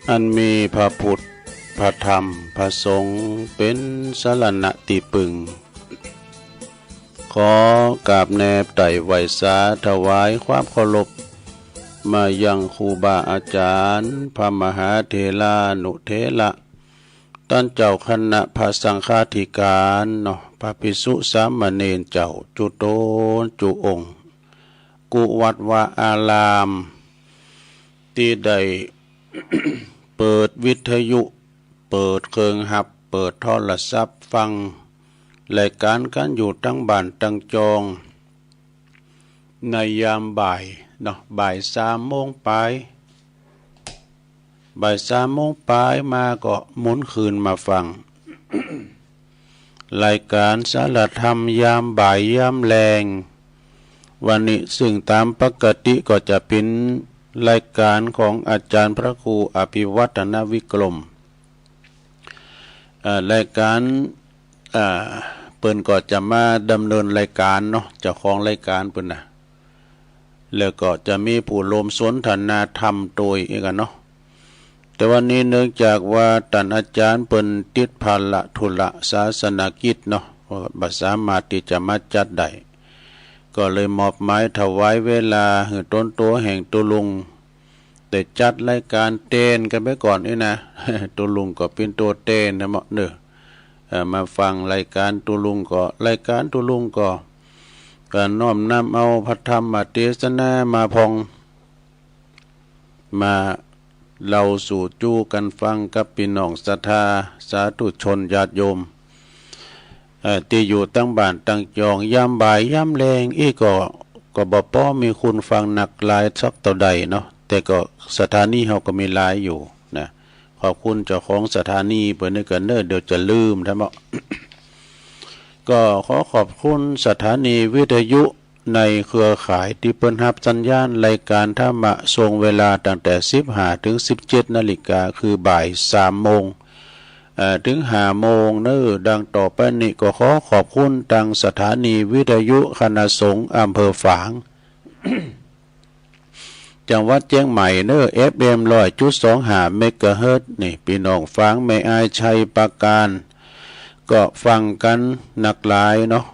อันมีพระพุทธพระธรรมพระสงฆ์เป็นสรณะติปึงขอกราบแนบไต่ไหวสาถวายความเคารพมายังครูบาอาจารย์พระมหาเถรานุเถระท่านเจ้าคณะพระสังฆาธิการเนาะพระภิกษุสามเณรเจ้าจุโตนจุองค์กุวัดวาอารามที่ได้ เปิดวิทยุเปิดเครื่องหับเปิดโทรศัพท์ฟังรายการกันอยู่ทั้งบ้านทั้งจองในยามบ่ายเนาะบ่าย3 โมงไปบ่าย3 โมงไปมาก็หมุนคืนมาฟัง รายการสารธรรมยามบ่ายยามแรงวันนี้ซึ่งตามปกติก็จะเป็นรายการของอาจารย์พระครูอภิวัฒนวิกรมรายการเปิ้นก็จะมาดำเนินรายการเนาะเจ้าของรายการเปิ้นนะแล้วก็จะมีผู้ร่วมสนทนาธรรมโดยอีกเนาะแต่วันนี้เนื่องจากว่าท่านอาจารย์เปิ้นติดภาระธุระศาสนกิจเนาะบ่สามารถที่จะมาจัดได้ก็เลยมอบหมายถวายเวลาให้ต้นตัวแห่งตัวลุงแต่จัดรายการเต้นกันไปก่อนนี่นะ ตัวลุงก็เป็นตัวเต้นนะเหมาะเนอะมาฟังรายการตัวลุงก็รายการตัวลุงก็การน้อมนำเอาพระธรรมเทศนามาพองมาเราสู่จู้กันฟังกับพี่น้องศรัทธาสาธุชนญาติโยมที่อยู่ตั้งบ้านตั้งจองยามบ่ายยามแรงอีก็บ่ป้อมีคุณฟังหนักหลายสักเท่าใดเนาะแต่ก็สถานีเฮาก็มีหลายอยู่นะขอบคุณเจ้าของสถานีเปิ้นก็เด้อเดี๋ยวจะลืมท่านบ่ ก็ขอขอบคุณสถานีวิทยุในเครือข่ายที่เปิ้นรับสัญญาณรายการธรรมะทรงเวลาตั้งแต่ 15 ถึง 17 นาฬิกาคือบ่าย 3 โมงถึง5 โมงเนอดังต่อไปนี้ก็ขอขอบคุณทางสถานีวิทยุคณะสงฆ์อำเภอฝาง จังหวัดเชียงใหม่เนอ FM 100.25 เมกะเฮิรตซ์นี่พี่น้องฟังไม่อายชัยปราการก็ฟังกันหนักหลายเนาะ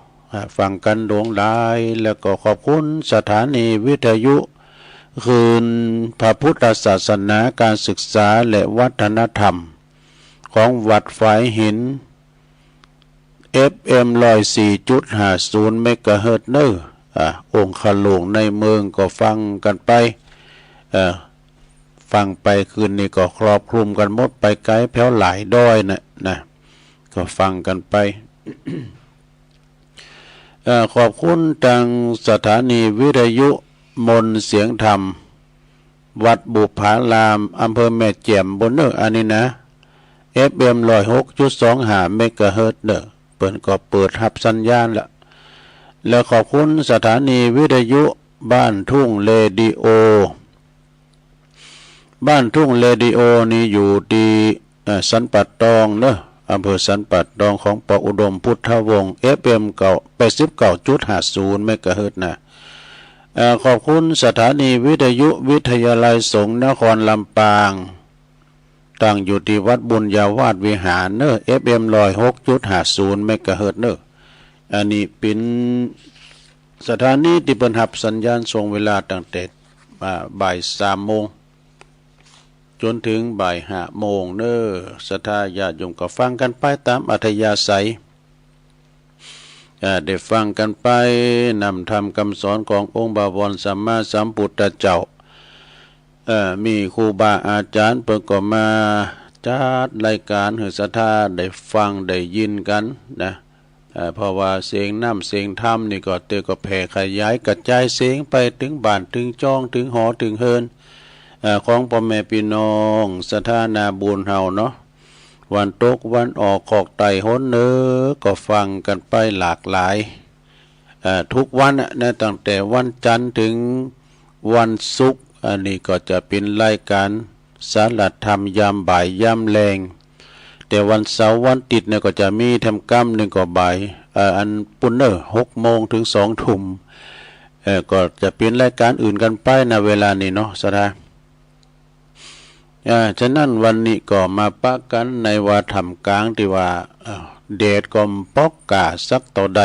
ฟังกันหลวงหลายแล้วก็ขอบคุณสถานีวิทยุคืนพระพุทธศาสนาการศึกษาและวัฒนธรรมของวัดฝายหิน FM 104.50 เมกะเฮิรตซ์เนอองค์ขลงในเมืองก็ฟังกันไปฟังไปคืนนี้ก็ครอบคลุมกันหมดไปไกลแผ่วหลายด้อยนะก็ฟังกันไป ขอบคุณทางสถานีวิทยุมนต์เสียงธรรมวัดบุพารามอำเภอแม่แจ่มบนเนออันนี้นะ FM 106.25 เมกะเฮิรตซ์เนอเปิดก็เปิดรับสัญญาณแล้วขอบคุณสถานีวิทยุบ้านทุ่งเรดิโอบ้านทุ่งเรดิโอนี่อยู่ที่สันปัดตองเนอะอำเภอสันปัดตองของปอุดมพุทธวงศ์ FM 89.50 เมกะเฮิรตซ์นะขอบคุณสถานีวิทยุวิทยาลัยสงฆ์นครลำปางตั้งอยู่ที่วัดบุญญาวาสวิหารเนอะ FM 106.50 เมกะเฮิรตซ์เนอะอันนี้เป็นสถานีที่เปิดรับสัญญาณส่งเวลาตั้งแต่บ่าย 3 โมงจนถึงบ่าย 5 โมงเนอศรัทธาญาติโยมก็ฟังกันไปตามอัธยาศัยได้ฟังกันไปนำธรรมคำสอนขององค์บวรสัมมาสัมพุทธเจ้ามีครูบาอาจารย์เปิดก็มาจัดรายการให้ศรัทธาได้ฟังได้ยินกันนะเพราะว่าเสียงน้ำเสียงธรรมนี่ก็ก็แผ่ขยายกระจายเสียงไปถึงบ้านถึงจ้องถึงหอถึงเฮินของพ่อแม่พี่น้องศรัทธานาบุญเฮาเนาะวันตกวันออกขอกไต่หนเนอก็ฟังกันไปหลากหลายทุกวันนะตั้งแต่วันจันทร์ถึงวันศุกร์อันนี้ก็จะเป็นรายการสารธรรมยามบ่ายยามแรงแต่วันเสาร์วันติดเนี่ยก็จะมีทำกรรมหนึ่งก็บ่ายอันปุ่นเนอ6 โมงถึง 2 ทุ่มก็จะเป็นรายการอื่นกันไปนะเวลานี้เนาะสะดา ฉะนั้นวันนี้ก็มาปะกันในว่าทำกลางที่ว่าเดชก็ปอกกาสักต่อใด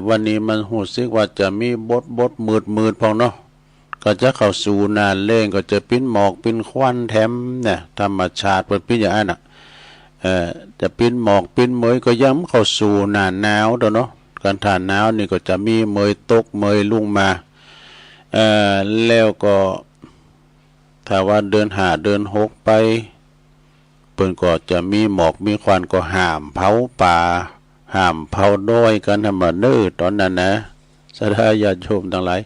วันนี้มันหูซึกว่าจะมีบทมืดพองเนาะก็จะเข้าสู่นานเล่งก็จะปิ้นหมอกปิ้นควันแถมเนี่ยธรรมชาติเปิดปิ้นอย่างนั้นน่ะจะปิ้นหมอกปิ้นเมยก็ย้ำเข้าสู่หน้าหนาวเด้อเนาะการทานหนาวนี่ก็จะมีเมยตกเมยลุ่งมาแล้วก็ถ้าว่าเดือน5เดือน6ไปเปิ้นก็จะมีหมอกมีควันก็ห้ามเผาป่าห้ามเผาด้อยกันทำมาเน้อตอนนั้นนะสถาญาติโยมทั้งหลาย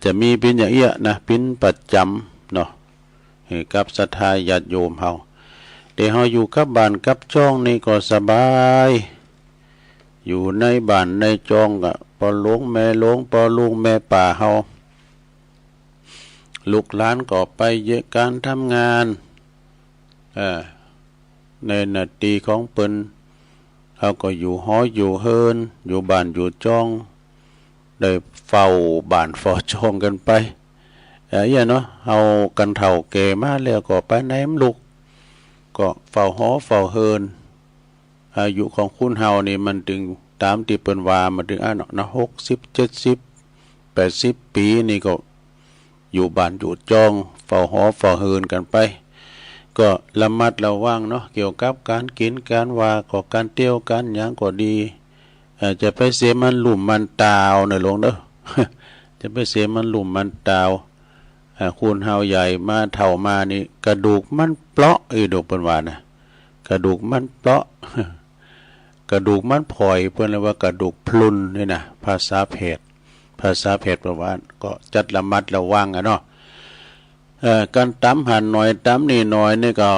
จะมีปิ้นอย่างเอี้ยนะปิ้นประจำเนาะกับศรัทธาญาติโยมเฮาเดี๋ยวเฮาอยู่กับบ้านกับจ้องนี่ก็สบายอยู่ในบ้านในจองก็ปอหลวงแม่หลวงปอลุงแม่ป่าเฮาลูกหลานก็ไปเยอะการทำงานในนาทีของเปิ้นเฮาก็อยู่หออยู่เฮินอยู่บ้านอยู่จองได้เฝ้าบ้านเฝ้าจองกันไปอย่างเนาะเฮากันเฒ่าแก่มาแล้วก็ไปไหนมลูกก็เฝ้าหอเฝ้าเฮินอายุของคุณเฮานี่มันถึงตามที่เปิ้นว่ามันถึงนะ60 70 80ปีนี่ก็อยู่บ้านอยู่จองเฝ้าหอเฝ้าเฮินกันไปก็ระมัดระวังเนาะเกี่ยวกับการกินการว่าก็การเที่ยวการหยังก็ดีจะไปเสียมันหลุมมันตาวหน่อยลงเด้อ จะไปเสียมันหลุมมันตาวคุณเฮาใหญ่มาเฒ่ามานี่กระดูกมันเปราะดอกเปิ้นว่านะกระดูกมันเปราะ กระดูกมันผอยเพิ่นเรียกว่ากระดูกพรุนนี่นะภาษาเพศประวัติก็จัดระมัดระวังเนาะการตำหันหน่อยตำนี่หน่อยนี่ก็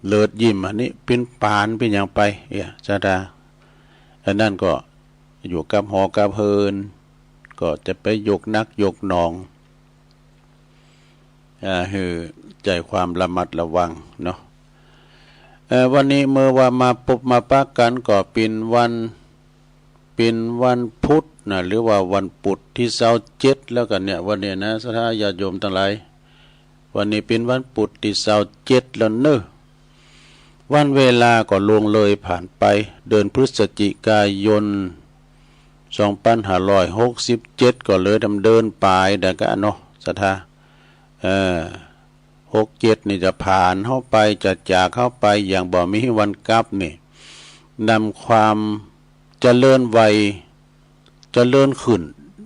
เลิศยิ้มอันนี้เป็นปานเป็นอย่างไปจ้าดาอันนั้นก็อยู่กับหอกับเฮินก็จะไปยกนักยกนองใจความระมัดระวังเนาะวันนี้เมื่อว่ามาพบมาปะกันก็เป็นวันพุธนะหรือว่าวันพุธที่27แล้วกันเนี่ยวันนี้นะสถาญาติโยมทั้งหลายวันนี้เป็นวันพุธที่27แล้วเนอะวันเวลาก็ล่วงเลยผ่านไปเดือนพฤศจิกายน2567ก็เลยดำเดินปลายดังกันเนาะสถา67นี่จะผ่านเข้าไปจะจากเข้าไปอย่างบ่มีวันกลับนี่นำความเจริญวัยเจริญขึ้น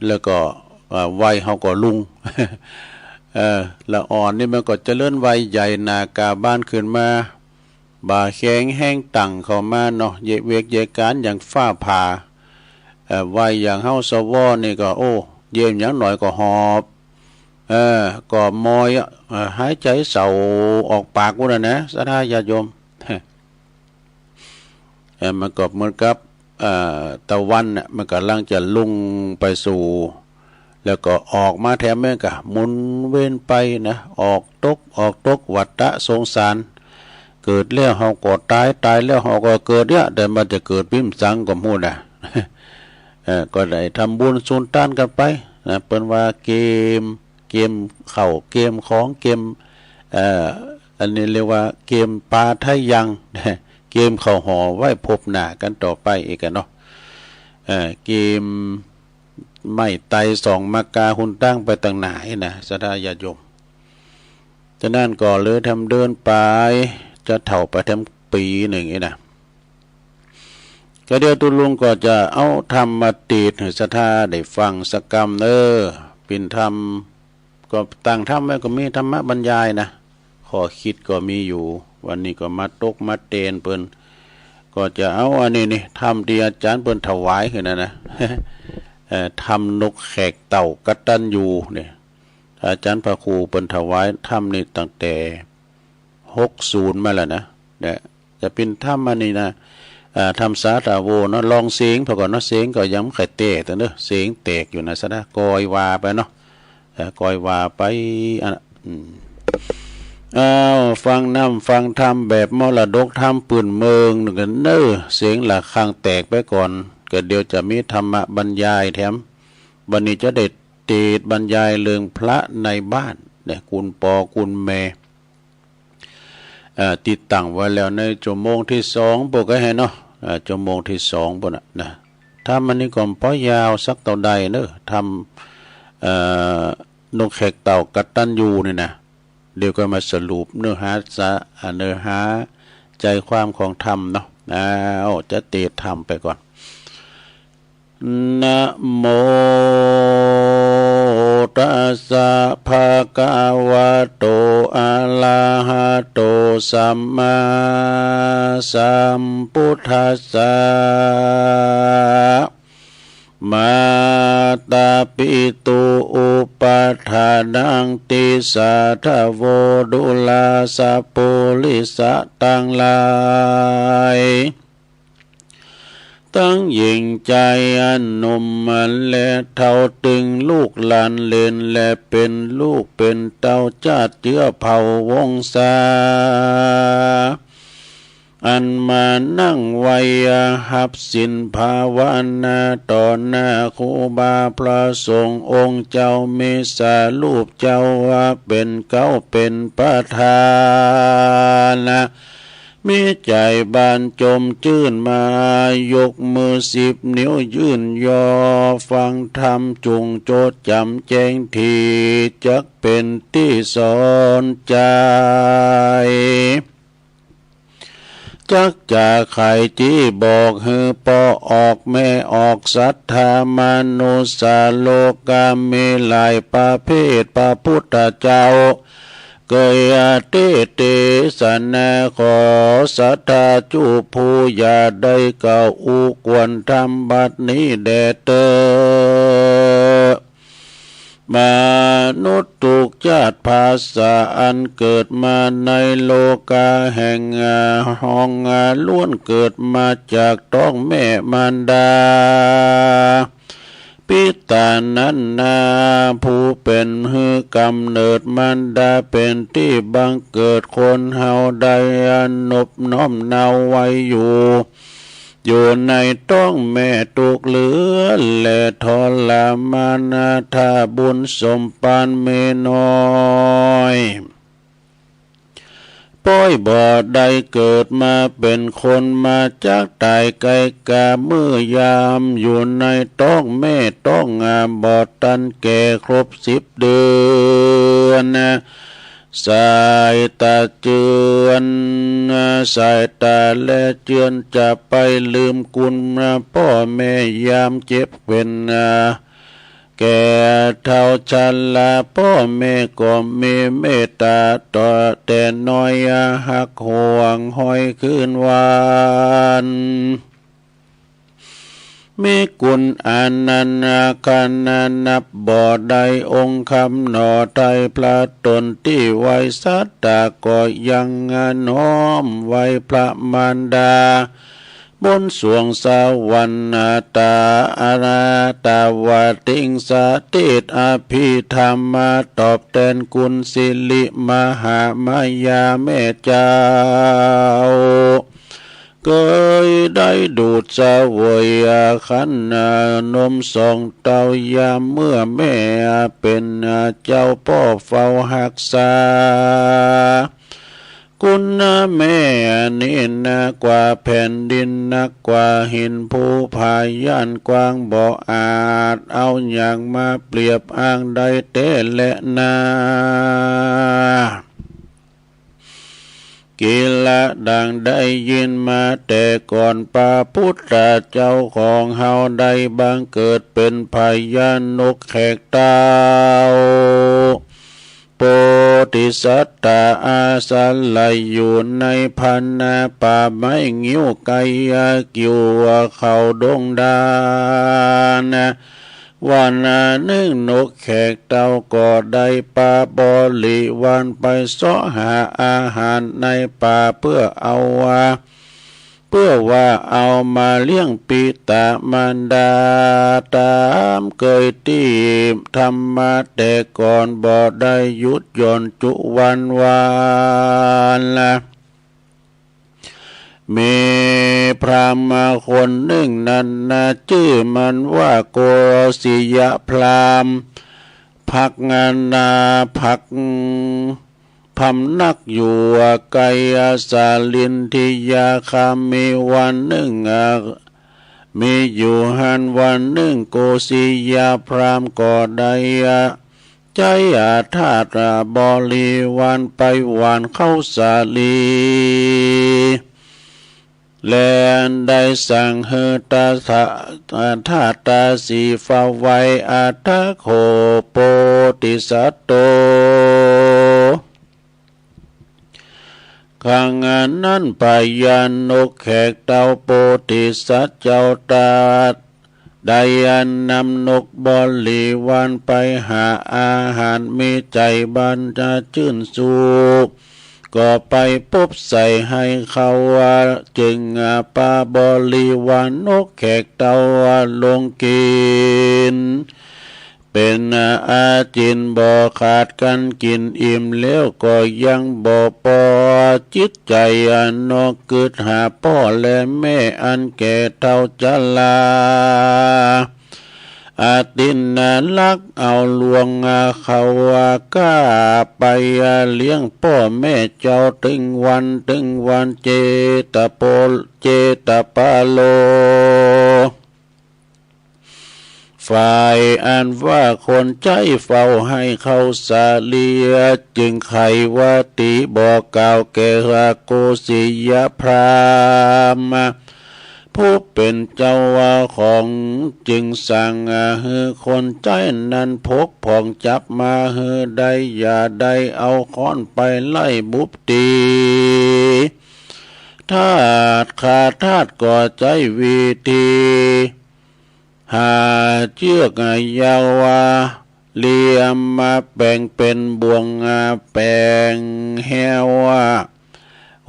แล้วก็วัยเฮาก็ลุง ละอ่อนนี่มันก็เจริญวัยใหญ่นากาบ้านขึ้นมาบ่าแข็งแห้งตั้งเข้ามาเนาะเยเวกเยการอย่างฟ้าผ่าวัยอย่างเฮาสวนี่ก็โอ้เยี่ยมอย่างหน่อยก็หอบก็มอยหายใจเศร้าออกปากกูนะสถาญาติโยม มันก็เหมือนกับตะวันน่ะมันกำลังจะลุ่งไปสู่แล้วก็ออกมาแถมแม่ก็หมุนเว้นไปนะออกตกวัฏสงสารเกิดแล้วเฮาก็ตายแล้วเฮาก็เกิดเนี่ยแต่มันจะเกิดพิมพ์สังก็ฮู้น่ะ ก็ได้ทำบุญสุนทานกันไปนะเปิ้นว่าเกมเข้าเกมของเกมอันนี้เรียกว่าเกมปาไทยัง เกมเข้าหอไว้พบหน้ากันต่อไปอีกกันเนาะเกมไม่ไตสองมากาหุ่นตั้งไปต่างไหนนะสถาญาติโยมฉะนั้นก็เลยทำเดินไปจะเถ่าไปทำปีหนึ่งนี่นะก็เดี๋ยวตุลุงก็จะเอาธรรมมาติดให้ศรัทธาได้ฟังสักกรรมเป็นธรรมก็ตั้งธรรมไว้ก็มีธรรมะบรรยายนะข้อคิดก็มีอยู่วันนี้ก็มาตกมาเตนเปิ้นก็จะเอาอันนี้นี่ทำที่อาจารย์เปิ้นถวายขึ้นนะ ทำนกแขกเต่ากตัญญูเนี่ยอาจารย์พระครูเปิ้นถวายทำนี่ตั้งแต่60มาแล้วนะเนี่ยจะเป็นธรรมอันนี้นะทำสาธาโวเนาะลองเสียงพอก่อนเนาะเสียงก็ย้ำไข่เตะแต่เนาะเสียงแตกอยู่นะซะนะกอยวาไปเนาะกอยวาไปฟังน้ำฟังธรรมแบบมรดกธรรมปืนเมืองหนึ่งกันเน้อเสียงหลักข้างแตกไปก่อนก็เดี๋ยวจะมีธรรมะบรรยายแถมวันนี้จะเด็ดเตดบรรยายเรื่องพระในบ้าน เนี่ยคุณปอคุณแม่ติดตั้งไว้แล้วในชั่วโมงที่2ปกให้เนาะชั่วโมงที่2ปุ่นนะถ้ามันนี่ก่อนป้อยาวสักเท่าใดเนอะทำนกแขกเต่ากตัญญูนี่นะเดี๋ยวก็มาสรุปเนื้อหาใจความของธรรมเนาะจะเตะธรรมไปก่อนนะโมตัสสะภะคะวะโตอะระหะโตสัมมาสัมพุทธัสสะมาตาปิตุอุปาทานังติสาทะโวดุลาสัพพุลิสะตังหลายตั้งยิ่งใจอันหนุ่มมันและเท่าตึงลูกหลานเลนและเป็นลูกเป็นเต้าชาติเชื้อเผ่าวงศาอันมานั่งไว้หับสินภาวนาต่อหน้าครูบาพระสงฆ์องค์เจ้าเมสารูปเจ้าว่าเป็นเก้าเป็นประธานมีใจบานจมชื่นมายกมือ10 นิ้วยื่นยอฟังธรรมจุงโจดจำแจ้งทีจักเป็นที่สอนใจจักจะไขที่บอกฮือปอออกแม่ออกศรัทธามนุสาโลกามีหลายประเภทพระพุทธเจ้าเกยเตเตสนาขอศรัทธาจูผู้อย่าได้เก่าอุกวนทำบัดนี้แด่เตอมนุษย์ทุกชาติภาษาอันเกิดมาในโลกาแห่งห้องล้วนเกิดมาจากท้องแม่มารดาปิตานั้นนาผู้เป็นหือกำเนิดมารดาเป็นที่บังเกิดคนเฮาได้นบน้อมเนาไว้อยู่ในท้องแม่ตุกเหลือและทรมานถ้าบุญสมปานเมน้อยป้อยบ่ได้เกิดมาเป็นคนมาจากตายไกลกาเมื่อยามอยู่ในท้องแม่ต้องบอดตันแก่ครบ10 เดือนสายตาเจือนสายตาและเจือนจะไปลืมคุณพ่อแม่ยามเจ็บเป็นแก่เท่าชันลาพ่อแม่ก็มีเมตตาต่อแต่น้อยหักห่วงห้อยคืนวานมีกุลอานันต์คันนับบ่ได้องค์คำหนอไทยพระตนที่ไว้สัตตาก็ยังน้อมไว้พระมารดาบนสวงสวรรค์ตาอาราตาวาติงสาติตอภิธรรมตอบแทนคุณสิริมหามายาแม่เจ้าเคยได้ดูดเสวยขันนมสองเต้ายามเมื่อแม่เป็นเจ้าพ่อเฝ้าหักษาคุณแม่นี่นักกว่าแผ่นดินนักกว่าหินภูพายันกว้างบ่อาจเอาอย่างมาเปรียบอ้างได้เตและนากิละดังได้ยินมาแต่ก่อนพระพุทธเจ้าของเฮาได้บังเกิดเป็นพญานกแขกเต้าโพธิสัตตาอาศัยอยู่ในพันนาป่าไม้งิ้วไกกิวเขาดงดานวันหนึ่งนกแขกเต้าก็ได้ปลาบริวารไปเสาะหาอาหารในป่าเพื่อว่าเอามาเลี้ยงปิตามารดาตามเคยที่ทำมาแต่ก่อนบ่ได้หยุดหย่อนจุวันละมีพราหมณ์คนหนึ่งนั้นชื่อมันว่าโกสิยะพราหมณ์พ ผักงานนาผักพำนักอยู่ไกอาสาลินทิยาคามีวันหนึ่งมีอยู่หันวันหนึ่งโกศิยาพรามก่อใดใจธาตุบริวารไปหวานเข้าสาลีแลนได้สั่งเฮตาธาตาสีฟ้าไวอัตโคโปติสัตโตขังนั้นปายานกแขกเต่าโปติสัตเจ้าตาได้นำนกบริวารไปหาอาหารมีใจบันจะชื่นสุขก็ไปพบใส่ให้เขาจึงปาบริวารนกแขกเต่าลงกินเป็นอาจินบ่ขาดกันกินอิ่มแล้วก็ยังบ่พอจิตใจนกกึดหาพ่อและแม่อันแก่เท่าจะลาอาตินลักเอาลวงเขาก้าไปเลี้ยงพ่อแม่เจ้าถึงวันเจตปาโลฝ่ายอันว่าคนใจเฝ้าให้เขาสาเลียจึงไขว่าติบอกกล่าวแก่โกศิยพรามผู้เป็นเจ้าของจึงสั่งให้คนใจนั้นพกผ่องจับมาให้ได้อย่าได้เอาค้อนไปไล่บุบตีทาสขาทาสก่อใจวิธีหาเชือกยาวเลี่ยมมาแบ่งเป็นบ่วงแปลงแหว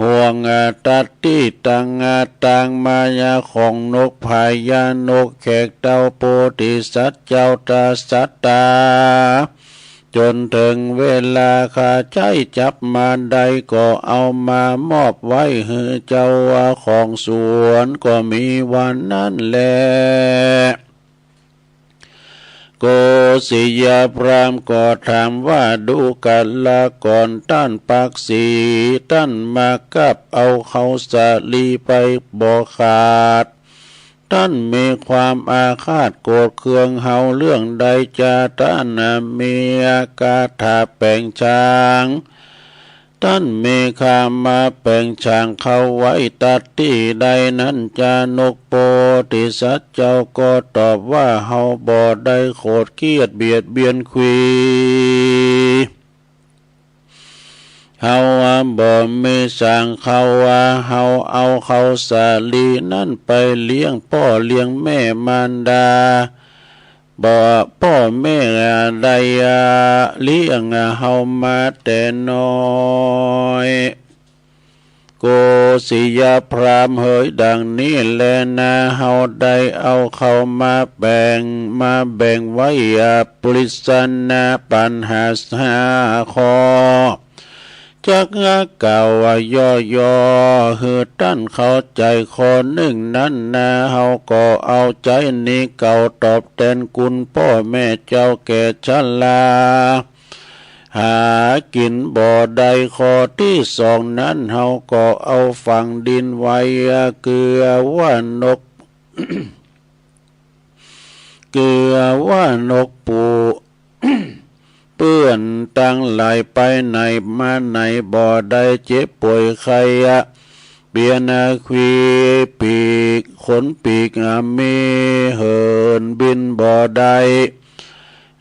ห่วงตัดที่ต่างมายาของนกพายานกแขกเต่าโปติสัตเจ้าตาสัตตาจนถึงเวลาข้าใจจับมาได้ก็เอามามอบไว้ให้เจ้าของสวนก็มีวันนั้นแลโกศิยพรามก็ถามว่าดูกันละก่อนท่านปักษีท่านมากับเอาเขาสาลีไปบ่ขาดท่านมีความอาฆาตโกรธเคืองเฮาเรื่องใดจะท่านมีกาถาแปลงช้างท่านมีคามาแปลงช้างเขาไว้ตัดที่ใดนั้นจานกโปติสัตเจ้าก็ตอบว่าเฮาบ่ได้โคตรเกียดเบียดเบียนคุยเฮาบ่มีสั่งเขาเฮาเอาเขาสาลีนั่นไปเลี้ยงพ่อเลี้ยงแม่มารดาบ่พ่อแม่ได้เลี้ยงเฮามาแต่น้อยโกศิยพรามเฮยดังนี้แลนะเฮาได้เอาเขามาแบ่งไว้ปริศนาปัญหาข้อจักเก่าย่อฮือท่านเข้าใจคนหนึ่งนั้นนะเฮาก็เอาใจนี้เก่าตอบแทนคุณพ่อแม่เจ้าแก่ชราหากินบ่ได้ข้อที่สองนั้นเฮาก็เอาฝังดินไว้เกลือว่านก เกลือว่านกปูเปื้อนตั้งไหลไปไหนมาไหนบ่ได้เจ็บป่วยใครเปียนาควีปีกขนปีกมีเหินบินบ่ได้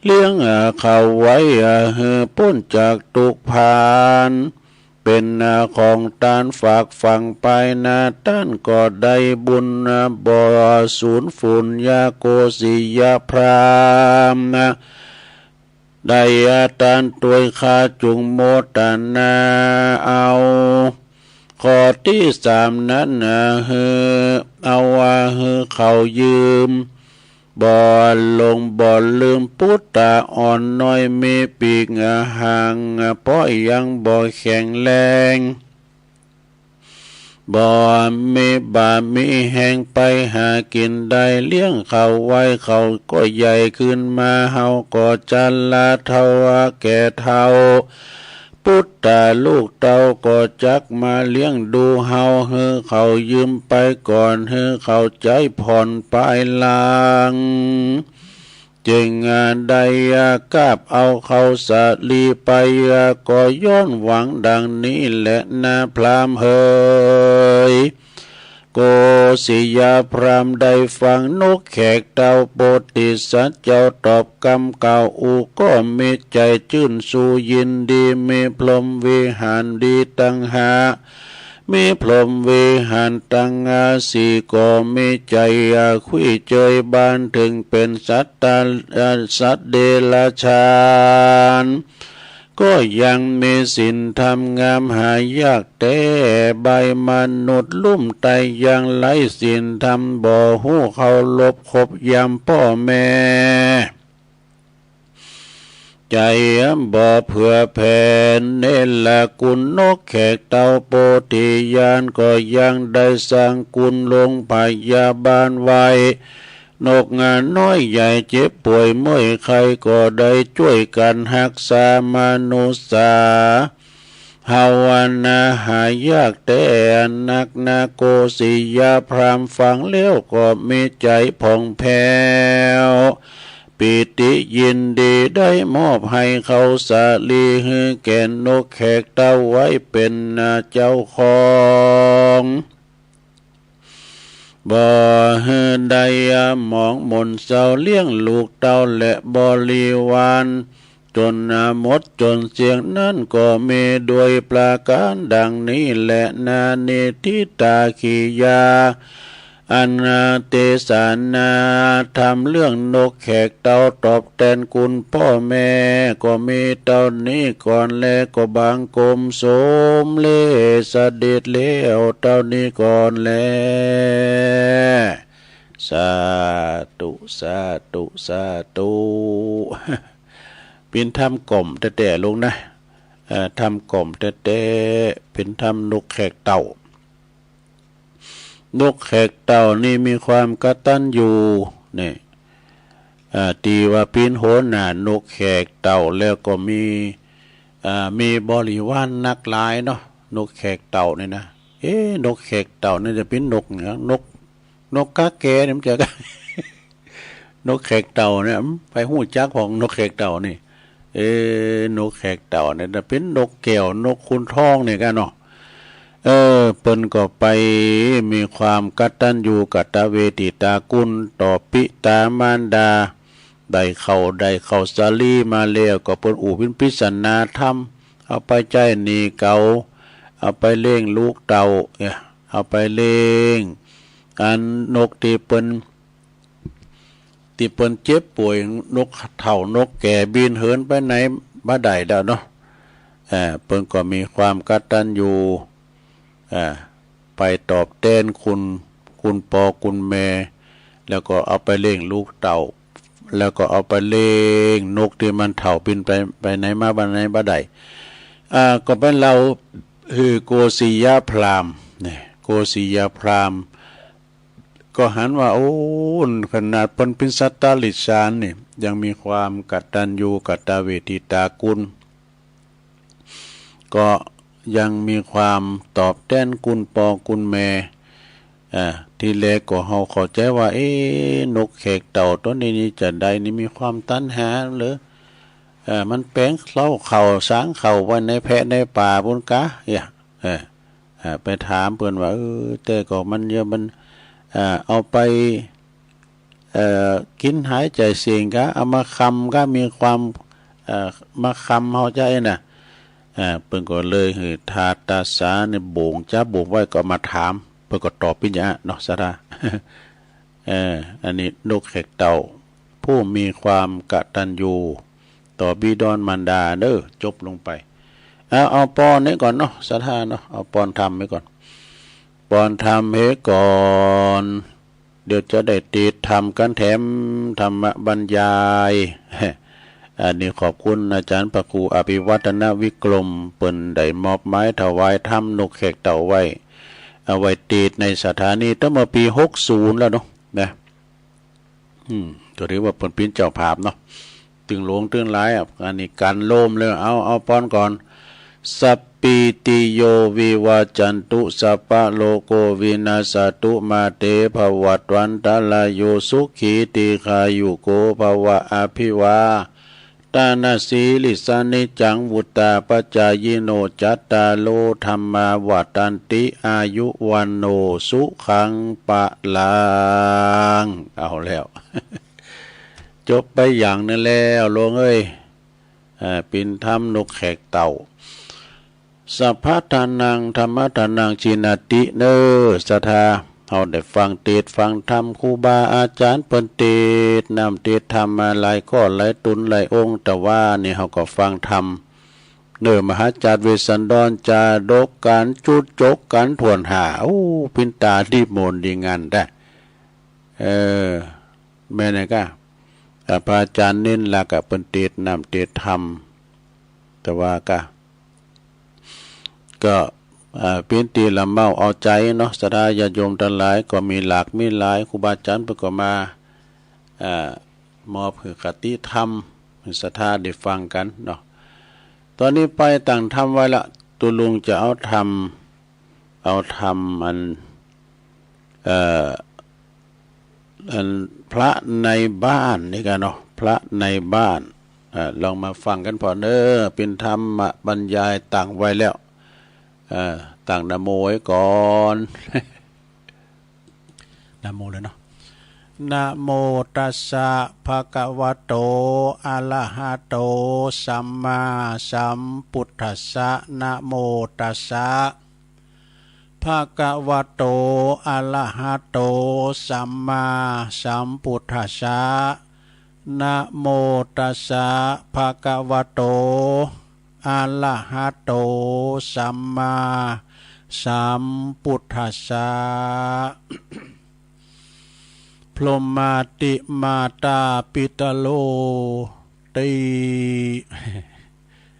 เลี้ยงเขาไว้พ้นจากทุกข์พานเป็นของตานฝากฝังไปนาท่านก็ได้บุญบ่สูญฝุ่นยาโกศิยพรามได้ตานตัวข้าจุงโมตนาเอาข้อที่สามนั้นเอาเขายืมบ่ลงบ่ลืมพุทธาอ่อนน้อยมีปีกห่างเพราะยังบ่แข็งแรง บ่มีบามีแห่งไปหากินได้เลี้ยงเขาไว้เขาก็ใหญ่ขึ้นมาเฮาก็จันลาเทวะแก่เท่าพุทธาลูกเต้าก็จักมาเลี้ยงดูเฮาเฮือเขายืมไปก่อนเฮือเขาใจผ่อนปลายลางจึงงานใดกาบเอาเขาสาลีไปก็ย้อนหวังดังนี้แหละนาพรามเฮยโกศิยาพรามได้ฟังนกแขกเต้าโปติสัตว์เจ้าตอบกำเก่าอูก็มีใจชื่นสู่ยินดีมีพรหมวิหารดีตั้งหามีพรหมวิหารตั้งสีก็มีใจคุยเจยบานถึงเป็นสัตว์เดรัจฉานก็ยังมีศีลธรรมงามหายากแต่ใบมนุษย์ลุ่มไตยังไร้ศีลธรรมบ่หูเขาลบคบยำพ่อแม่ใจบ่เผื่อแผ่เนละกุลนกแขกเต่าโปธิญาณก็ยังได้สร้างกุลลงพยาบาลไว้นกงานน้อยใหญ่เจ็บป่วยเมื่อยใครก็ได้ช่วยกันรักษามนุษยาภาวนาหายากแต่นักนาโกศิยาพรามฟังแล้วก็มีใจผ่องแผ้วปิติยินดีได้มอบให้เขาสาลีฮือแก่นกแขกเต้าไว้เป็นเจ้าของบ่ฮือใดหมองมนเศร้าเลี้ยงลูกเต้าและบริวารจนหมดจนเสียงนั้นก็มีด้วยประการดังนี้แหละนาเนทิตาขียาอันเตสานาทำเรื่องนกแขกเต่าตอบแทนคุณพ่อแม่ก็มีเต่านี้ก่อนแล้วก็บางกรมสมเลสเด็จแล้วเต่านี้ก่อนแล้วสาธุสาธุสาธุเป็นทำกล่อมแต่ลงนะทำกล่อมแต่เป็นทำนกแขกเต่านกแขกเต่านี่มีความกตัญญูนี่ตีว่าปีนโหนหน้านกแขกเต่าแล้วก็มีบริวารนักหลายเนาะนกแขกเต่านี่นะนกแขกเต่านี่จะเป็นนกเนี่ยนกกาแกเนี่ยมันจะนกแขกเต่าเนี่ยไปหู้จักของนกแขกเต่านี่นกแขกเต่าเนี่ยจะเป็นนกแก้วนกคุณทองเนี่ยกันเนาะเปิ้นก็ไปมีความกตัญญูกตเวทิตากุลต่อปิตามารดาได้เข้าสาลีมาแล้วก็เปิ้นอู่พินพิสันนาธรรมเอาไปใจหนีเก่าเอาไปเลี้ยงลูกเต่าเอาไปเลี้ยงอันนกที่เปิ้นเจ็บป่วยนกเฒ่านกแก่บินเหินไปไหนบ่ได้ดาวเนาะเปิ้นก็มีความกตัญญูไปตอบแทนคุณปอคุณแม่แล้วก็เอาไปเลี้ยงลูกเต่าแล้วก็เอาไปเลี้ยงนกที่มันเฒ่าบินไปไหนมาบ้านไหนบ้านใดก็เป็นเราโกศิยาพราหมณ์เนี่ยโกศิยาพราหมณ์ก็หันว่าโอ้ขนาดเป็นสัตตลิสานนี่ยังมีความกตัญญูกตเวทิตากุลก็ยังมีความตอบแทนคุณปอคุณแม่ทีแรกก็เฮาเข้าใจว่านกแขกเต่าตัวนี้จะได้นี่มีความตัณหาหรือมันแปลงเล่าเข่าสางเข่าไว้ในแพะในป่าบนกะไปถามเพิ่นว่าแต่ก็มันเยอะมันเอาไปกินหายใจเสียงกะเอามาคำก็มีความมาคำเฮาใจน่ะเพิ่นก็เลยทาตาสาในโบ่งจ้าโบ่งไว้ก็มาถามเพิ่นก็ตอบปิญญาเนาะสาราอันนี้นกแขกเต่าผู้มีความกตัญญูต่อบิดามารดาเด้อจบลงไปเอาปอนนี้ก่อนเนาะสาธาเนาะเอาปอนทำไว้ก่อนปอนทำให้ก่อนเดี๋ยวจะได้ติดทำกันแถมธรรมบรรยายอันนี้ขอบคุณอาจารย์พระครูอภิวัฒนวิกรมเปิ้นได้มอบไม้ถวายถ้ำนกแขกเต่าไว้ เอาไว้ติดในสถานีตั้งแต่ปี60แล้วเนาะนะตัวที่ว่าเพิ่นเป็นเจ้าภาพเนาะตึงหลวงตึงหลายอันนี้การโลมเลยเอาป้อนก่อนสัปปิติโยวิวาจันตุสัพพะโลโกวินาสตุมาเตภวัตวันตะลายโยสุขีติขายุโกภวะอภิวาตานาสีลิสานิจังวุตตาปัจจายโนจัตตาโลธรรมาวัตันติอายุวันโนสุขังปะลังเอาแล้ว จบไปอย่างนั้นแล้วหลวงเอ้ยปินธรรมนกแขกเต่าสัพพะทานังธรรมทานังชินาติเนอสทาเอาได้ฟังเทศฟังธรรมครูบาอาจารย์เปิ้นเทศนำเทศธรรมมาหลายข้อหลายตุนหลายองค์แต่ว่านี่เฮาก็ฟังธรรมเนื้อมหาจารย์เวสสันดรจาดกการจุดจกการถวนหาปินตาดีโมนดีงานได้แม่นกะพระอาจารย์เน้นละกับเปิ้นเทศนำเทศธรรมแต่ว่าก็เป็นตีละเมาเอาใจเนาะศรัทธาญาติโยมทั้งหลายก็มีหลากมีหลายครูบาอาจารย์เพิ่นก็มามอบคือคติธรรมศรัทธาได้ฟังกันเนาะตอนนี้ไปตั้งธรรมไว้ละตัวลุงจะเอาธรรมอันพระในบ้านนี่กันเนาะพระในบ้านลองมาฟังกันพอเด้อเป็นธรรมบรรยายตั้งไว้แล้วตั้งนะโมไว้ก่อนนะโมเลยเนาะนะโมตัสสะภะคะวะโตอะระหะโตสัมมาสัมพุทธัสสะนะโมตัสสะภะคะวะโตอะระหะโตสัมมาสัมพุทธัสสะนะโมตัสสะภะคะวะโตอะระหะโตสัมมาสัมพุทธัสสะพรหมาติมาตาปิตโลติ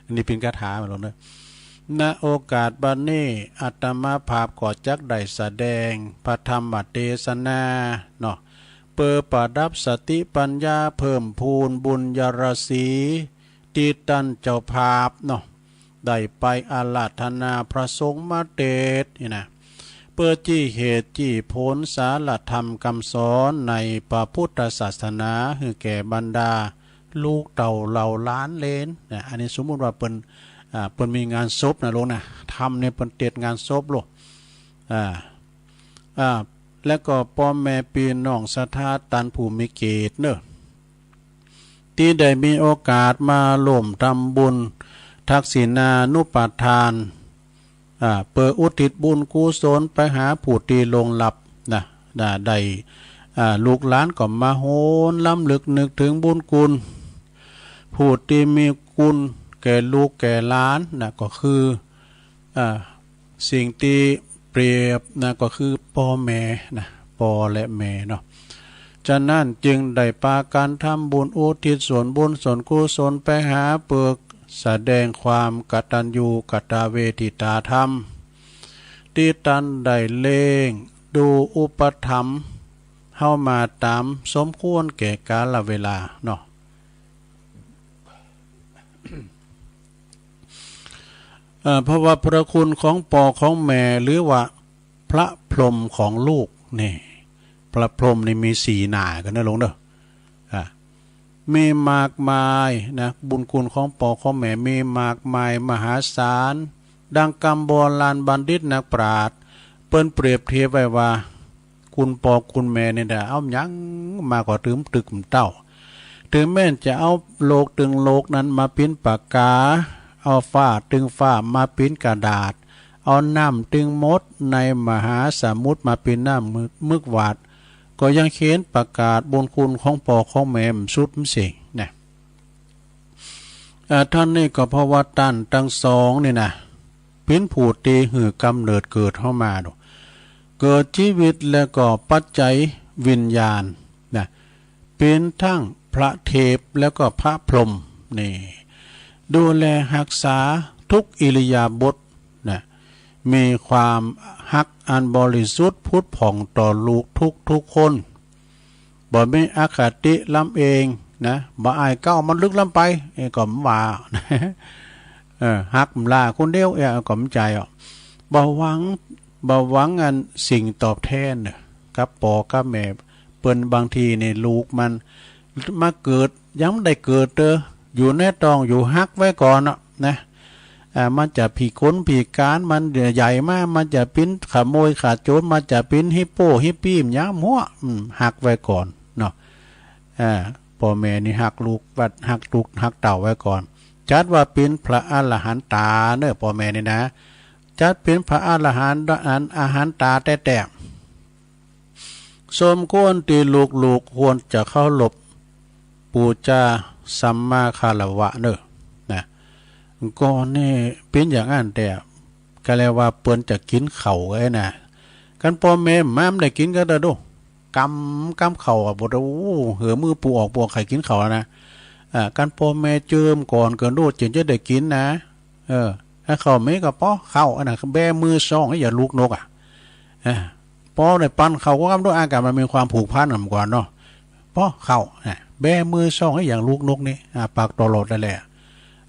อันนี้เป็นคาถามาลงเลยณโอกาสบัดนี้อาตมาภาพขอจักได้แสดงพระธรรมเทศนาเนาะเปิดประดับสติปัญญาเพิ่มพูนบุญยราศีที่ตันเจ้าภาพเนาะได้ไปอาราธนาพระสงฆ์มาเตศนี่นะเพื่อจี้เหตุจี้ผลสารธรรมคำสอนในพระพุทธศาสนาให้แก่บรรดาลูกเต่าเหล่าล้านเลนนะอันนี้สมมุติว่าเปิ้นมีงานศพนะลูกนะทำในเปิ้นเตศงานศพลูกแล้วก็พ่อแม่พี่น้องศรัทธาตันผู้มีเกียรติเนอะที่ได้มีโอกาสมาร่วมทำบุญทักษิณานุปทานเปิดอุทิศบุญกุศลไปหาผู้ที่ลงหลับนะได้ลูกหลานก็มาโหนล้ำลึกนึกถึงบุญคุณผู้ที่มีคุณแก่ลูกแก่หลานนะก็คือสิ่งที่เปรียบนะก็คือพ่อแม่นะพ่อและแม่เนาะฉะนั้นจึงได้ปาการทำบุญอุทิศส่วนบุญส่วนกุศลไปหาเปิกแสดงความกตัญญูกตเวทิตาธรรมที่ตันได้เล่งดูอุปธรรมเข้ามาตามสมควรแก่กาลเวลาเนาะเพราะว่าพระคุณของพ่อของแม่หรือว่าพระพรหมของลูกนี่พระพรหมนี่มีสีหน้ากันนะลงเด้อมีมากมายนะบุญคุณของพ่อของแม่มีมากมายมหาศาลดังกำโบราณบัณฑิตนักปราชญ์เปิ้นเปรียบเทียบไว้ว่าคุณพ่อคุณแม่เนี่ยได้เอาหยังมากกว่าถึงตึกเต้าถึงแม้จะเอาโลกตึงโลกนั้นมาปิ้นปากกาเอาฝ้าตึงฝ้ามาปิ้นกระดาษเอาน้ำตึงมดในมหาสมุทรมาปิ้นน้ำมึกหวาดก็ยังเขียนประกาศบุญคุณของพ่อของแม่สุดมันสินะท่านนี่ก็เพราะว่าท่านทั้งสองนี่นะเป็นผู้ตีหือกำเนิดเกิดเข้ามาดูเกิดชีวิตแล้วก็ปัจจัยวิญญาณนะเป็นทั้งพระเทพแล้วก็พระพรหมนี่ดูแลรักษาทุกอิริยาบถนะ มีความฮักอันบริสุทธิ์พุทธผ่องต่อลูกทุกคนบ่มีอคติล้ำเองนะบ่อายเก้ามันลึกล้ำไปก็มว่าฮักลาคนเดียวก็มใจบ่หวังอันสิ่งตอบแทนกับปอกับแม่เปิ้นบางทีในลูกมันมาเกิดยังได้เกิดอยู่ในตองอยู่ฮักไว้ก่อนนะมันจะผีค้นผีการมันใหญ่มากมันจะปิ้นขโมยขาโจรมันจะปิ้นฮิปโปฮิปปี้มยามัวหักไว้ก่อนเนาะพ่อแม่นี่หักลูกวัดหักลูกหักเต่าไว้ก่อนจัดว่าเป็นพระอรหันตาเนอะพ่อแม่นี่นะจัดเป็นพระอรหันต์อาหารตาแต่สมควรตีลูกควรจะเข้าหลบปูจาสัมมาคารวะเนอะนะก่อนนี่เป็นอย่างนั้นแต่ก็เลยว่าเปิ้นจะกินเข่าไงนะกันพ่อแม่แม่ได้กินก็ได้ดูกำเข่าบดเหือมือปูออกปวกไข่กินเข่านะกันพ่อแม่เจิมก่อนเกินดูจึงจะได้กินนะถ้าเข่าไม่ก็ป้อเข่านะแบมือซองให้อย่าลูกนกป้อในปั้นเข่าก็กำด้วยอากาศมันมีความผูกพันกันก่อนเนาะป้อเข่าแบมือซองให้อย่างลูกนกนี่ปากตลอดนั่นแหละ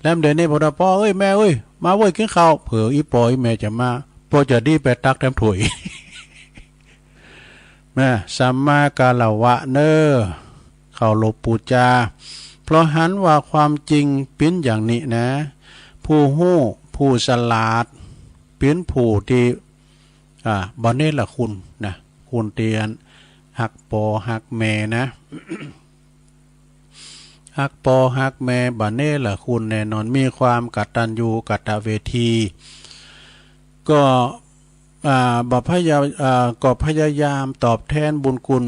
แล้วเดี๋ยวนี้พอพ่อแม่มากินข้าวเผื่ออีปอยแม่จะมาพอจะดีไปตักเต็มถ้วยนะสัมมาคารวะเนอเข้าหลบปูจาเพราะหันว่าความจริงเป็นอย่างนี้นะผู้หู้ผู้ฉลาดเป็นผู้ที่บ่เนละคุณนะคุณเตียนหักปอหักแม่นะฮักปอฮักแม่บะเน่ละคุณแน่นอนมีความกตัญญูกตเวทีก็พยายามตอบแทนบุญคุณ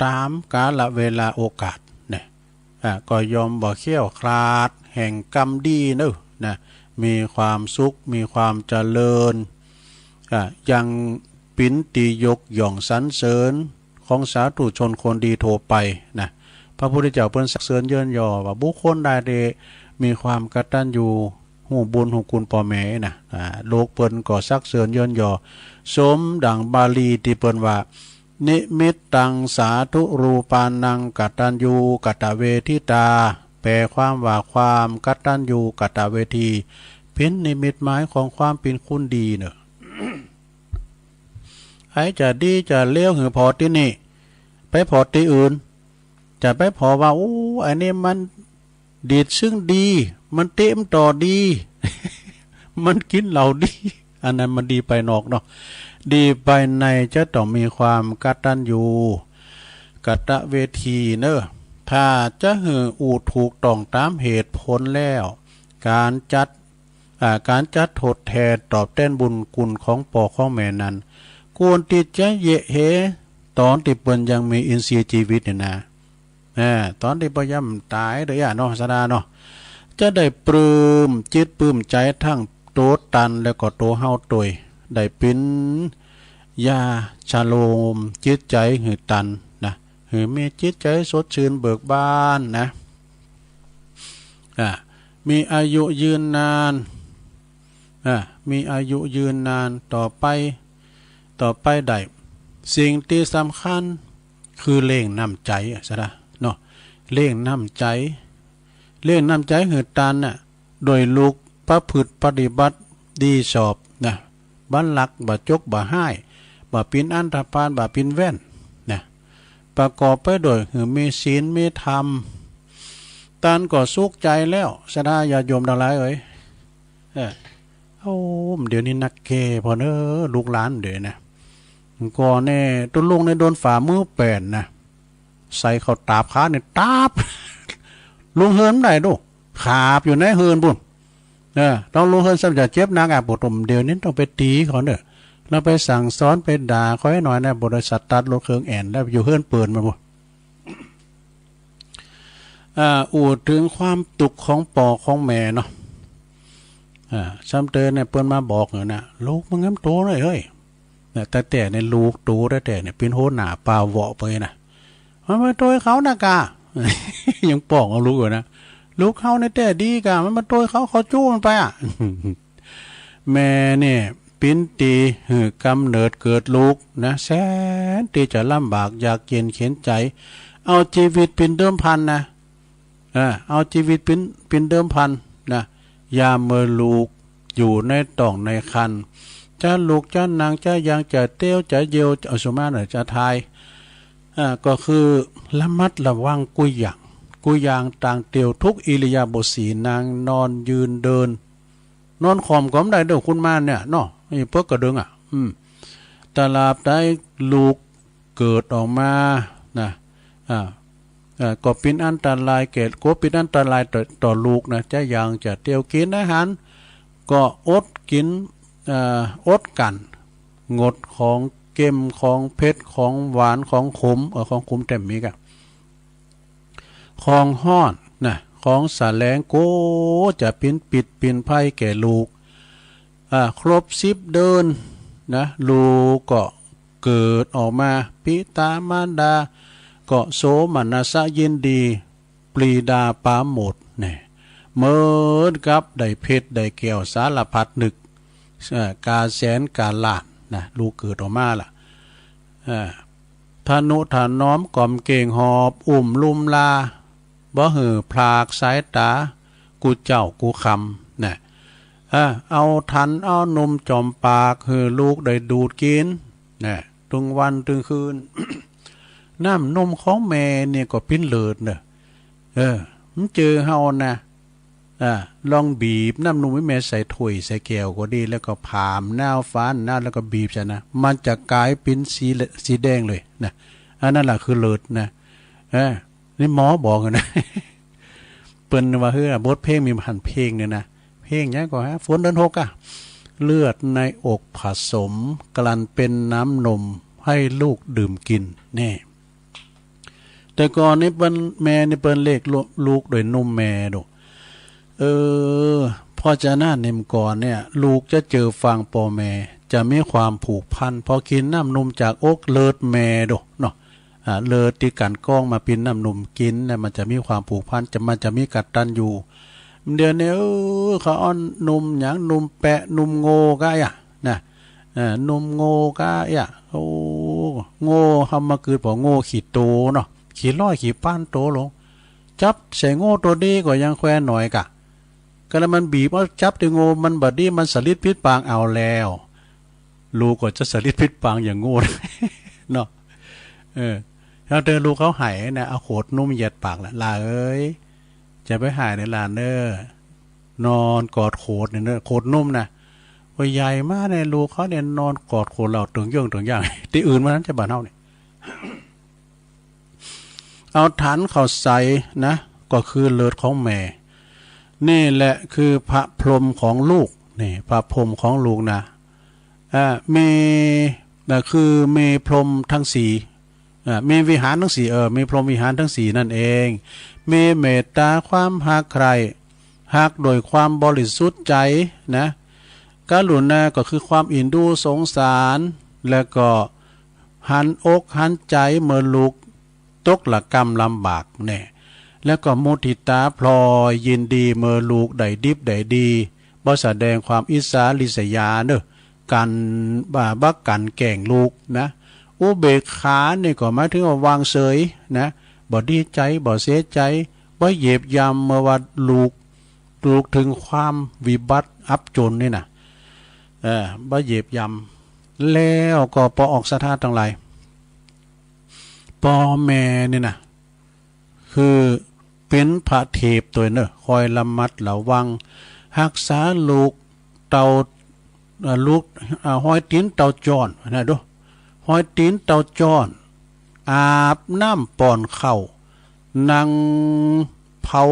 ตามกาลเวลาโอกาสเนี่ยก็ยอมบ่เขี้ยวคลาดแห่งกรรมดีเนอะนะมีความสุขมีความเจริญยังปิ้นตียกย่องสรรเสริญของสาธุชนคนดีโทไปนะพระพุทธเจ้าเพิ่นสักเสริญเยินยอว่าบุคคลใดมีความกตัญญูหูบุญหูคุณพ่อแม่นะโลกเปิ้นก็สักเสริญเยินยอสมดังบาลีที่เปิ้นว่านิมิตตังสาธุรูปานังกตัญญูกตเวทิตาแปลความว่าความกตัญญูกตเวทีเป็นนิมิตหมายของความเป็นคุณดีเนอะ ไอ้จะดีจะเลี้ยวหือพอที่นี่ไปพอที่อื่นจะไปพอว่าไอ้นี่มันดีดซึ่งดีมันเต็มต่อดี มันกินเหล่าดีอันนั้นมันดีไปนอกเนาะดีไปในจะต้องมีความกตัญญูกตเวทีเนอะถ้าจะหืออูถูกต้องตามเหตุผลแล้วการจัดทดแทนตอบแทนบุญคุณของพ่อของแม่นั้นควรที่จะเยเหตอนที่เปิ้นยังมีอินทรีย์ชีวิตเนี่ยนะตอนที่พยายามตายเด้อเนาะสดาเนาะจะได้ปลื้มจิตปลื้มใจทั้งโตตันแล้วก็โตเฮาตวยได้เป็นยาชาโลมจิตใจหือตันนะหือมีจิตใจสดชื่นเบิกบานนะมีอายุยืนนานมีอายุยืนนานต่อไปได้สิ่งที่สำคัญคือเล่งน้ำใจซะนะเนาะเล่งน้ำใจหือตันน่ะโดยลูกประพฤติปฏิบัติดีชอบนะบันลักบ่จกบ่ให้บ่ปินอันธพาลบ่ปินแว่นนะประกอบไปโดยหือมีศีลมีธรรมตันก็สุขใจแล้วสดาญาโยมทั้งหลายเอ้ยเดี๋ยวนี้นักเกพอเนอลูกหลานเดี๋ยวนะก่อนเนี่ยตุลุงในโดนฝ่ามือแป่นนะใส่เขาตาบขาเนี่ยตาบลุงเฮินได้ดูขาบอยู่ในเฮินบุญต้องลุงเฮินสัมจะเจ็บนางปวดเดี๋ยวนี้ต้องไปตีเขาเนอะเราไปสั่งสอนไปด่าเขาให้หน่อยนะบริษัทตัดรถเครื่องแอนแล้วอยู่เฮินเปิดมาบุอูดถึงความตุกของปอของแม่เนาะซ้ำเตือนเนี่ยเปิ้นมาบอกเหรอนะลูกมึงงั้นโตเลยเฮ้ยแต่ในลูกโตแต่เนี่ยเป็นโหหนาปลาเวาะไปนะมันมาโตยเขานะกา ยังปอกเอาลูกอยู่นะลูกเขาในแต่ดีกามันมาโตยเขาจู้มันไปแม่เนี่ย ปิ้นตีหือกำเนิดเกิดลูกนะแสนที่จะลำบากอยากเย็นเข็นใจเอาชีวิตเป็นเดิมพันนะเอาชีวิตเป็นเดิมพันนะยามเมื่อลูกอยู่ในต่องในคันจะลูกจะนางจะยังจะเตี้ยวจะเยียวจะสมาหน่อยจะทายก็คือระมัดระวังกุยอย่างต่างเตียวทุกอิริยาบถสีนางนอนยืนเดินนอนขอมก็ไม่ได้เด้อคุณมาเนี่ยเนาะนี่เพิกกระดึงตลาบได้ลูกเกิดออกมานะก็เป็นอันตรายก็เป็นอันตรายต่อลูกนะจะยังจะเตียวกินอาหารก็อดกินอดกันงดของเค็มของเผ็ดของหวานของขมของขมแต่มีกะของห้อนนะของสาแลงโกจะเป็นปิดเป็นไพ่แก่ลูกครบ10 เดือนนะลูกก็เกิดออกมาปิตามารดาก็โสมนัสยินดีปรีดาปาโมดเนี่ยเมื่อกับได้เพชรได้แก้วสารพัดนึกกาแสนกาลาดนะลูกเกิดออกมาล่ะทานุถานน้อมกล่อมเก่งหอบลุ่มลาบ่หือพลากสายตากูเจ้ากูคำนะเอาทันเอานมจอมปากหือลูกได้ดูดกินนะตึงวันตึงคืน น้ำนมของแม่เนี่ยก็ปิ้นเลิศเนอะมันเจอเฮานะลองบีบน้ำนมให้แม่ใส่ถ้วยใส่แก้วก็ดีแล้วก็ผามหน้าฟ้านหน้าแล้วก็บีบใช่นะมันจะกลายเป็นสีแดงเลยนะอันนั้นแหละคือเลิศนะนี่หมอบอกนะ เปิ้นว่าบทเพลงมีพันเพลงเนี่ยนะเพลงนี้ก็ฝนเดือน6เลือดในอกผสมกลั่นเป็นน้ำนมให้ลูกดื่มกินแน่แต่ก่อนนี่เปิ้นแม่นี่เปิ้นเลขลูกโดยนมแม่ดอกพ่อจะหน้าเนมก่อนเนี่ยลูกจะเจอฟังปอแม่จะมีความผูกพันพอกินน้ำนมจากอกเลิศแม่ดอกเนาะเลิศที่กันก้องมาเป็นน้ำนมกินเนี่ยมันจะมีความผูกพันมันจะมีกัดตันอยู่เดี๋ยวนี้เขาอ้อนนมอย่างนมแปะนมโง่ก็นะนมโง่ก็โอ้โง่ทำมาเกิดพอโง่ขีดโตเนาะขีดร้อยขีดป้านโตลงจับใส่โง่ตัวดีก็ยังแควหน่อยกะก็แล้วมันบีบว่าจับตัวโง่มันบัดนี้มันสลิดพิษปางเอาแล้วลูกก็จะสลิดพิษปางอย่างโง่เนาะแล้วเจอลูกเขาหายนะเอาโขดนุ่มเหยียดปากละลาเอ้ยจะไปหายในลานเนอนอนกอดโขดเนี่ยโขดนุ่มนะว่าใหญ่มากในลูกเขาเนี่ยนอนกอดโขดเราตึงย่างที่อื่นวันนั้นจะบ้านเฮาเนี่ยเอาฐานเขาใส่นะก็คือเลือดของแม่นี่แหละคือพระพรหมของลูกนี่พระพรหมของลูกนะเมนะคือเมพรหมทั้งสี่เมวิหารทั้งสี่เมพรหมวิหารทั้งสี่นั่นเองเมเมตตาความหักใครหักโดยความบริสุทธิ์ใจนะกรุณาก็คือความอินดูสงสารแล้วก็หันอกหันใจเมื่อลูกตกละกรรมลำบากเนี่ยแล้วก็มุทิตาพลอยยินดีเมื่อลูกได้ดิบได้ดีบ่แสดงความอิสาริษยาเนอะกันบักกันแก่งลูกนะอุเบกขาเนี่ยก็หมายถึงว่าวางเฉยนะบ่ดีใจบ่เสียใจบ่เหยียบยำเมื่อว่าลูกถึงความวิบัติอับจนนี่นะบ่เหยียบยำแล้วก็พอออกสถานทั้งหลายพ่อแม่นี่นะคือเป็นพระเทพตัวเนอะคอยระมัดระวังรักษาลูกเต่าลูกห้อยตีนเต่าจอนนะดูห้อยตีนเต่าจอนอาบน้ำป่อนเข่านั่งเผา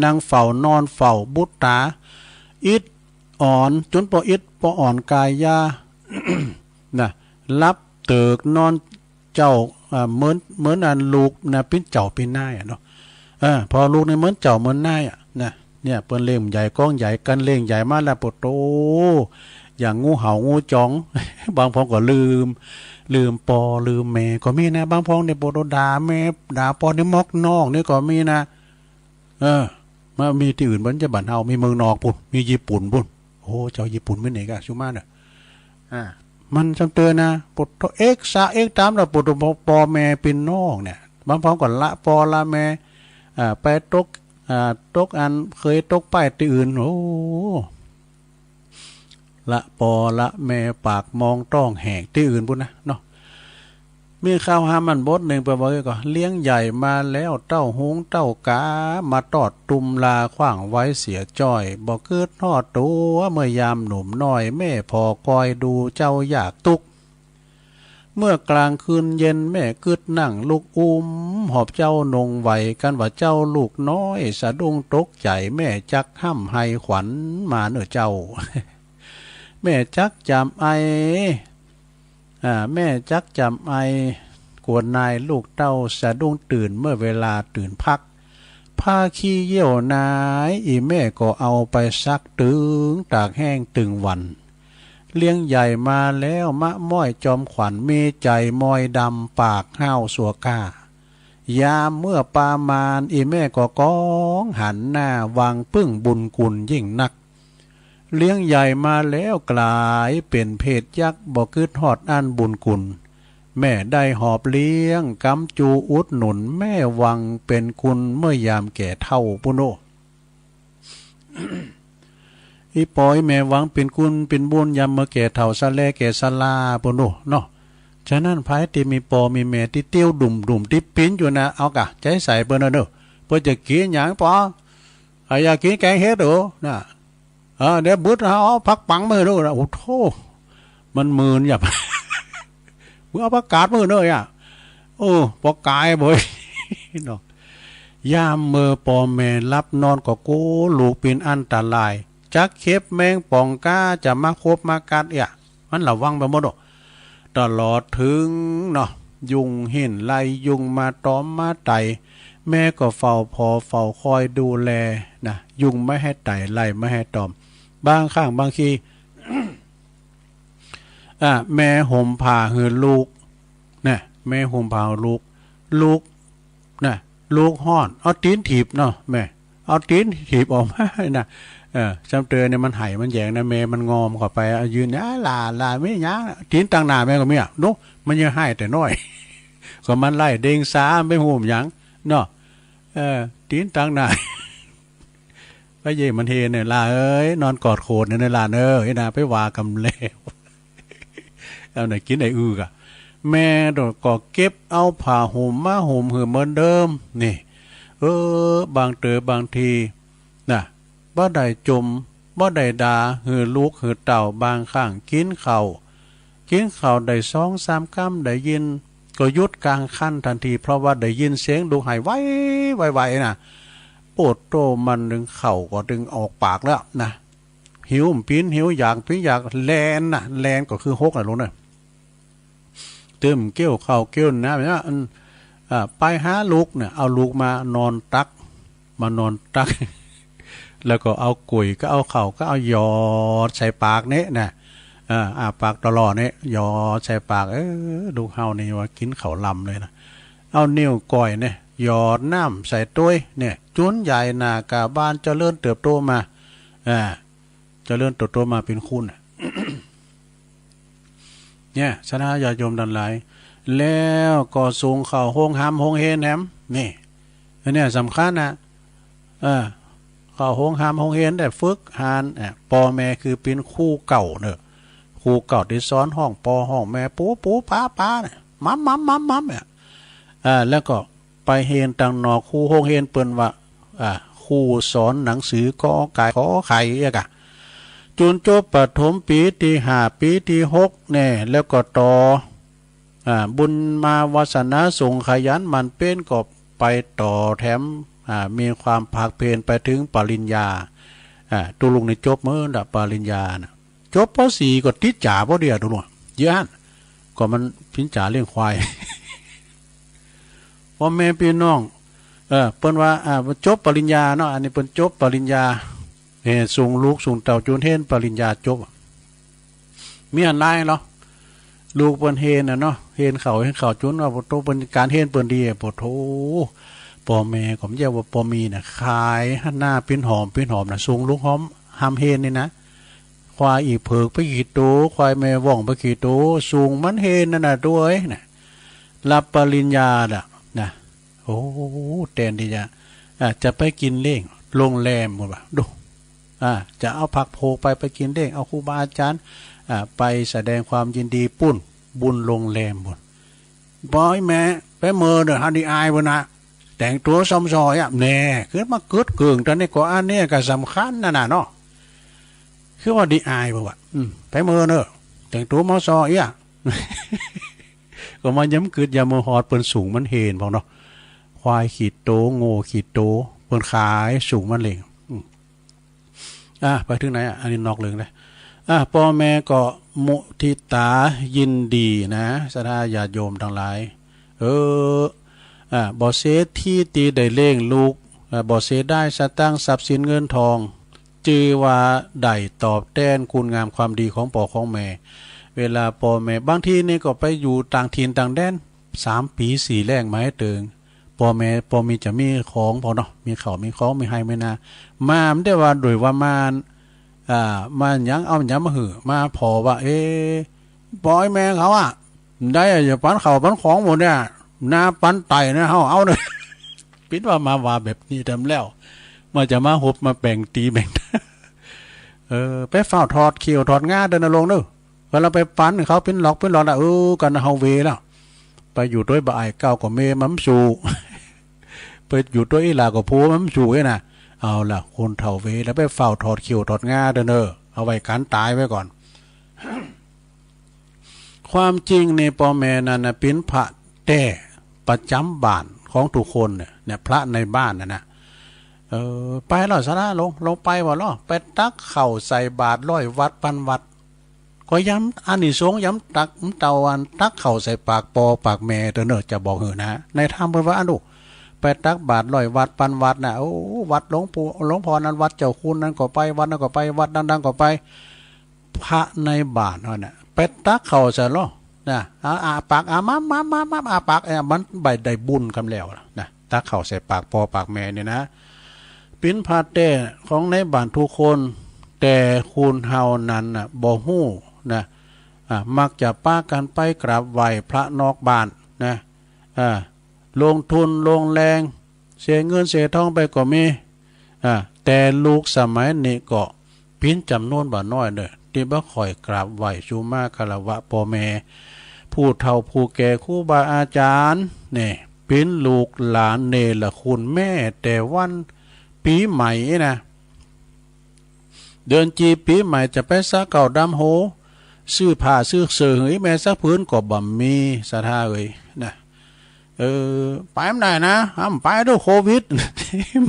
นั่งเฝ้านอนเฝ้าบุตตาอิดอ่อนจนพออิดพออ่อนกายยา นะรับเติกนอนเจ้าเหมือนอันลูกนะเป็นเจ้าเป็นนายเนาะพอลูกในเหมือนเจ้าเหมือนนายนะเนี่ยเปิ้นเล่มใหญ่ก้องใหญ่กันเล่งใหญ่มาแล้วปวดโตอย่างงูเห่างูจ้อง บางพองก็ลืมปอลืมแม่ก็มีนะบางพองในโปโดด่าแม่ด่าปอในมอกนอกนี่ก็มีนะมามีที่อื่นเหมือนจะบ้านเฮามีเมืองนอกปุ่นมีญี่ปุ่นปุ่น โอ้เจ้าญี่ปุ่นไม่ไหนกะชูมาเนี่ยมันจำเตือนนะปุตโตเอ็กซาเอ็กตามเราปุตโตปอแม่เป็นน้องเนี่ยบางพร้อมก่อนละปอละแม่ไปตกตกอันเคยตกป้ายที่อื่นโอ้ละปอละแม่ปากมองต้องแหกที่อื่นพุ่นนะเนาะมีข้าวหามันบดหนึ่งไปบอกก็เลี้ยงใหญ่มาแล้วเต้าหงเต้ากามาตอดตุมลาขว้างไว้เสียจ้อยบอกเกิดทอดตัวเมื่อยามหนุ่มน้อยแม่พอคอยดูเจ้าอยากตุกเมื่อกลางคืนเย็นแม่กึดนั่งลูกหอบเจ้านงไหวกันว่าเจ้าลูกน้อยสะดุ้งตกใจแม่จักห้ำให้ขวัญมาเนื้อเจ้า แม่จักจำไอแม่จักจำไอกวนนายลูกเต้าสะดุ้งตื่นเมื่อเวลาตื่นพักผ้าขี้เยี่ยวนายอีแม่ก็เอาไปซักตึงตากแห้งตึงวันเลี้ยงใหญ่มาแล้วมะม้อยจอมขวัญมีใจมอยดำปากห้าวสัวก้ายามเมื่อปามานอีแม่ก็ก้องหันหน้าวางปึ้งบุญกุลยิ่งนักเลี้ยงใหญ่มาแล้วกลายเป็นเพศยักษ์บ่กึดฮอดอันบุญกุลแม่ได้หอบเลี้ยงกำจูอุดหนุนแม่วังเป็นคุณเมื่อยามแก่เท่าปุโน อีปอยแม่วังเป็นคุณเป็นบุญยามเมื่อแก่เท่าซะแลแก่สลาปุโนเนาะฉะนั้นภายที่มีปอมีแม่ที่เตี้ยวดุ่มที่ปิ้นอยู่นะเอากะใจใส่เปิ้นเด้อเพื่อจะกินหยังปออยากกินแกงเฮ็ดโดนะเดี๋ยวบุตรเอาพักปังมือดูนะโอ้โธ่มันมืนหยับ มึงเอาประกาศมือเลยโอ้ปอกายบ่อยเนาะยามมือปอแม่รับนอนก็กูลูกเป็นอันตรายจักเข็บแมงป่องก้าจะมาคบมากัดมันระวังไปหมดตลอดถึงเนาะยุงเห็นไล่ยุงมาตอมมาไต่แม่ก็เฝ้าพอเฝ้าคอยดูแลนะยุงไม่ให้ไต่ไล่ไม่ให้ตอมบางข้างบางที แม่ห่มผ้าหือลูกนะแม่ห่มผ้าลูกนะลูกห้อนเอาตีนถีบเนาะแม่เอาตีนถีบออกมานะจำเตือนเนี่ยมันไห่มันแยงนะแม่มันงอมเข้าไปยืนเนี่ยลาไม่ยั้งตีนต่างหน้าแม่ก็ไม่นุ๊กมันยังให้แต่น้อย ก็มันไล่เด้งซ้าไม่ห่มยังเนาะตีนต่างหน้า ไปเย่มันเฮเนี่ยลาเอ้ยนอนกอดโขดเนี่ยลาเอ้ยนะไปว่ากำเลวเอาไหนกินไหนกะแม่ดอกก็เก็บเอาผ้าห่มมาห่มหือเหมือนเดิมนี่บางบางทีนะบ่ได้จมบ่ได้ด่าหือลูกหือเต่าบางข้างกินข้าวได้2-3 กัมได้ยินก็ยุดกลางคันทันทีเพราะว่าได้ยินเสียงดูหายไวนะปวดโตมันดึงเข่าก็ดึงออกปากแล้วนะหิวปิ้นหิวอยากแลนก็คือฮกนะลุงเนี่ยเติมเกี้ยวข้าวเกี้ยวน้ำเนี่ยไปหาลูกเนี่ยเอาลูกมานอนตัก แล้วก็เอากุยก็เอาเข่าก็เอาหยอดใส่ปากเนี่ยนะปากตลอดเนี่ยหยอดใส่ปากดูเฮานี่ว่ากินข้าวลำเลยนะเอานิ้วก้อยเนี่ยหยอดน้ำใส่ต้วยเนี่ยจุนใหญ่นากาบ้านเจริญเติบโตมาเจริญเติบโตมาเป็นคุณ เนี่ยชนะญาติโยมดันหลายแล้วก็สูงเข่าห้องหำห้องเฮนแหมนี่อันนี้สำคัญนะเข้าห้องหำห้องเฮนได้ฝึกหานปอแม่คือเป็นคู่เก่าเนอะคู่เก่าที่ซ้อนห้องปอห้องแม่ปูป้าเนี่ยมัมเนี่ยแล้วก็ไปเฮนตังนอคู่ห้องเฮนเปิ้นว่าคู่สอนหนังสือก็กายขอไข่กะจนจบปฐมปีที่5ปีที่6เนี่ยแล้วก็ต่อบุญมาวาสนาส่งขยันมันเป็นก็ไปต่อแถมมีความภาคเพียรไปถึงปริญญาตุลุงในจบเมื่อดับปริญญานะจบป.4 ก็ติดจ่าป.เดียวตุลุงเยอะก็มันพินจ่าเลี้ยงควาย พ่อแม่พี่น้องเปิ้นว่าจบปริญญาเนาะอันนี้เปิ้นจบปริญญาส่งลูกส่งเต่าจูนเทนปริญญาจบมีอันไรเหรอลูกเปิ้นเฮนเนาะเฮนเขาจุนว่าโตเป็นการเฮนเปิ้นดีปโถปอแม่ผมเรียกว่าปอมีน่ะขายหน้าปิ้นหอมน่ะส่งลูกหอมหำเฮนนี่นะ ควายอีเผือกไปกี่ตัวควายแม่ว่องไปกี่ตัวสูงมันเห็นนั่นน่ะตัวเอ้ยน่ะรับปริญญานะโอ้แทนที่จะไปกินเล้งโรงแรมหมดว่ะดูจะเอาผักโพไปกินเล้งเอาครูบาอาจารย์ไปแสดงความยินดีปุ้นบุญโรงแรมหมดบอยแม่ไปเมื่อเด้อฮันดีอายบ่นะแต่งตัวซ้ำซอยแน่คือมาเกิดเกิงตอนนี้ก็อันนี้ก็สำคัญน่ะเนาะคือว่าดีอายบ่ว่าไปเมื่อเด้อแต่งตัวมอซอยก็มาย้ำเกิดยามือหอดเปิ้นสูงมันเห็นพอเนาะควายขีดโตโง่ขีดโตเปิ้นขายสูงมันเล่งไปถึงไหนอันนี้นอกเรื่องเลยพ่อแม่ก็มุทิตายินดีนะศรัทธาญาติโยมทั้งหลายบ่เสียที่ตีได้เล่งลูกบ่เสียได้สตั้งทรัพย์สินเงินทองจือว่าได้ตอบแทนคุณงามความดีของพ่อของแม่เวลาพ่อแม่บางทีนี่ก็ไปอยู่ต่างถิ่นต่างแดน3 ปี4แรงมาให้เติงพ่อแม่พ่อมีจะมีของพอเนาะมีข้าวมีของมีให้ไม่นามาไม่ได้ว่าโดยว่ามายังเอาหยังมาหือมาพอว่าปอยแม่เขาได้อย่าปันเขาปันของหมดเนี่ยนาปันไตนะเอาเลยปิดว่าว่าแบบนี้ทำแล้วมาจะมาหบมาแบ่งตีแบ่งไปเฝ้าถอดเขียวถอดง่าเดินลงเด้อเวลาไปปันเขาเป็นหลอกกันเฮาเวแล้วไปอยู่ด้วยบ่ายเก้าก็เมมัมสูไปอยู่ด้วยอีหลาก็พูมัมสูน่ะเอาล่ะคนเฒ่าเวแล้วไปเฝ้าถอดเขียวถอดง่าเด้อเอาไว้กันตายไว้ก่อน ความจริงในพ่อแม่นั่นน่ะเป็นพระแต่ประจำบ้านของทุกคนเนี่ยพระในบ้านนะไปแล้วซะนะลงไปบ่ล่ะไปตักข้าวใส่บาตร100 วัดพันวัดก็ย้ำอานิสงส์ย้ำตักเตาอันตักข้าวใส่ปากปอปากแม่เด้อจะบอกนะในธรรมเพิ่นว่าอันดูไปตักบาตร100 วัดพันวัดน่ะโอ้วัดหลวงปู่หลวงพ่อนั้นวัดเจ้าคุณนั้นก็ไปวัดนั้นก็ไปวัดดังๆก็ไปพระในบ้านนั่นน่ะไปตักข้าวใส่ล้อนะปากมาปากมันใบได้บุญคำแล้วนะตักข้าวใส่ปากปอปากแม่เนี่ยนะเป็นพระแต่ของในบ้านทุกคนแต่คุณเฮานั้นน่ะบ่ฮู้นะมักจะป้ากันไปกราบไหว้พระนอกบ้านนะลงทุนลงแรงเสียเงินเสียทองไปก็มีแต่ลูกสมัยนี้ก็พินจำนวนบ่น้อยเด้อที่บ่ค่อยกราบไหว้ชูมาคารวะพ่อแม่ผู้เฒ่าผู้แก่ครูบาอาจารย์นี่เป็นลูกหลานเนรคุณแม่แต่วันปีใหม่นะเดือนจีปีใหม่จะไปซักเก่าดำโหซื้อผ้าซื้อเสื้อเฮ้ยแม่ซักพื้นก็บ่มีศรัทธานะไปไม่ได้นะไปด้วยโควิด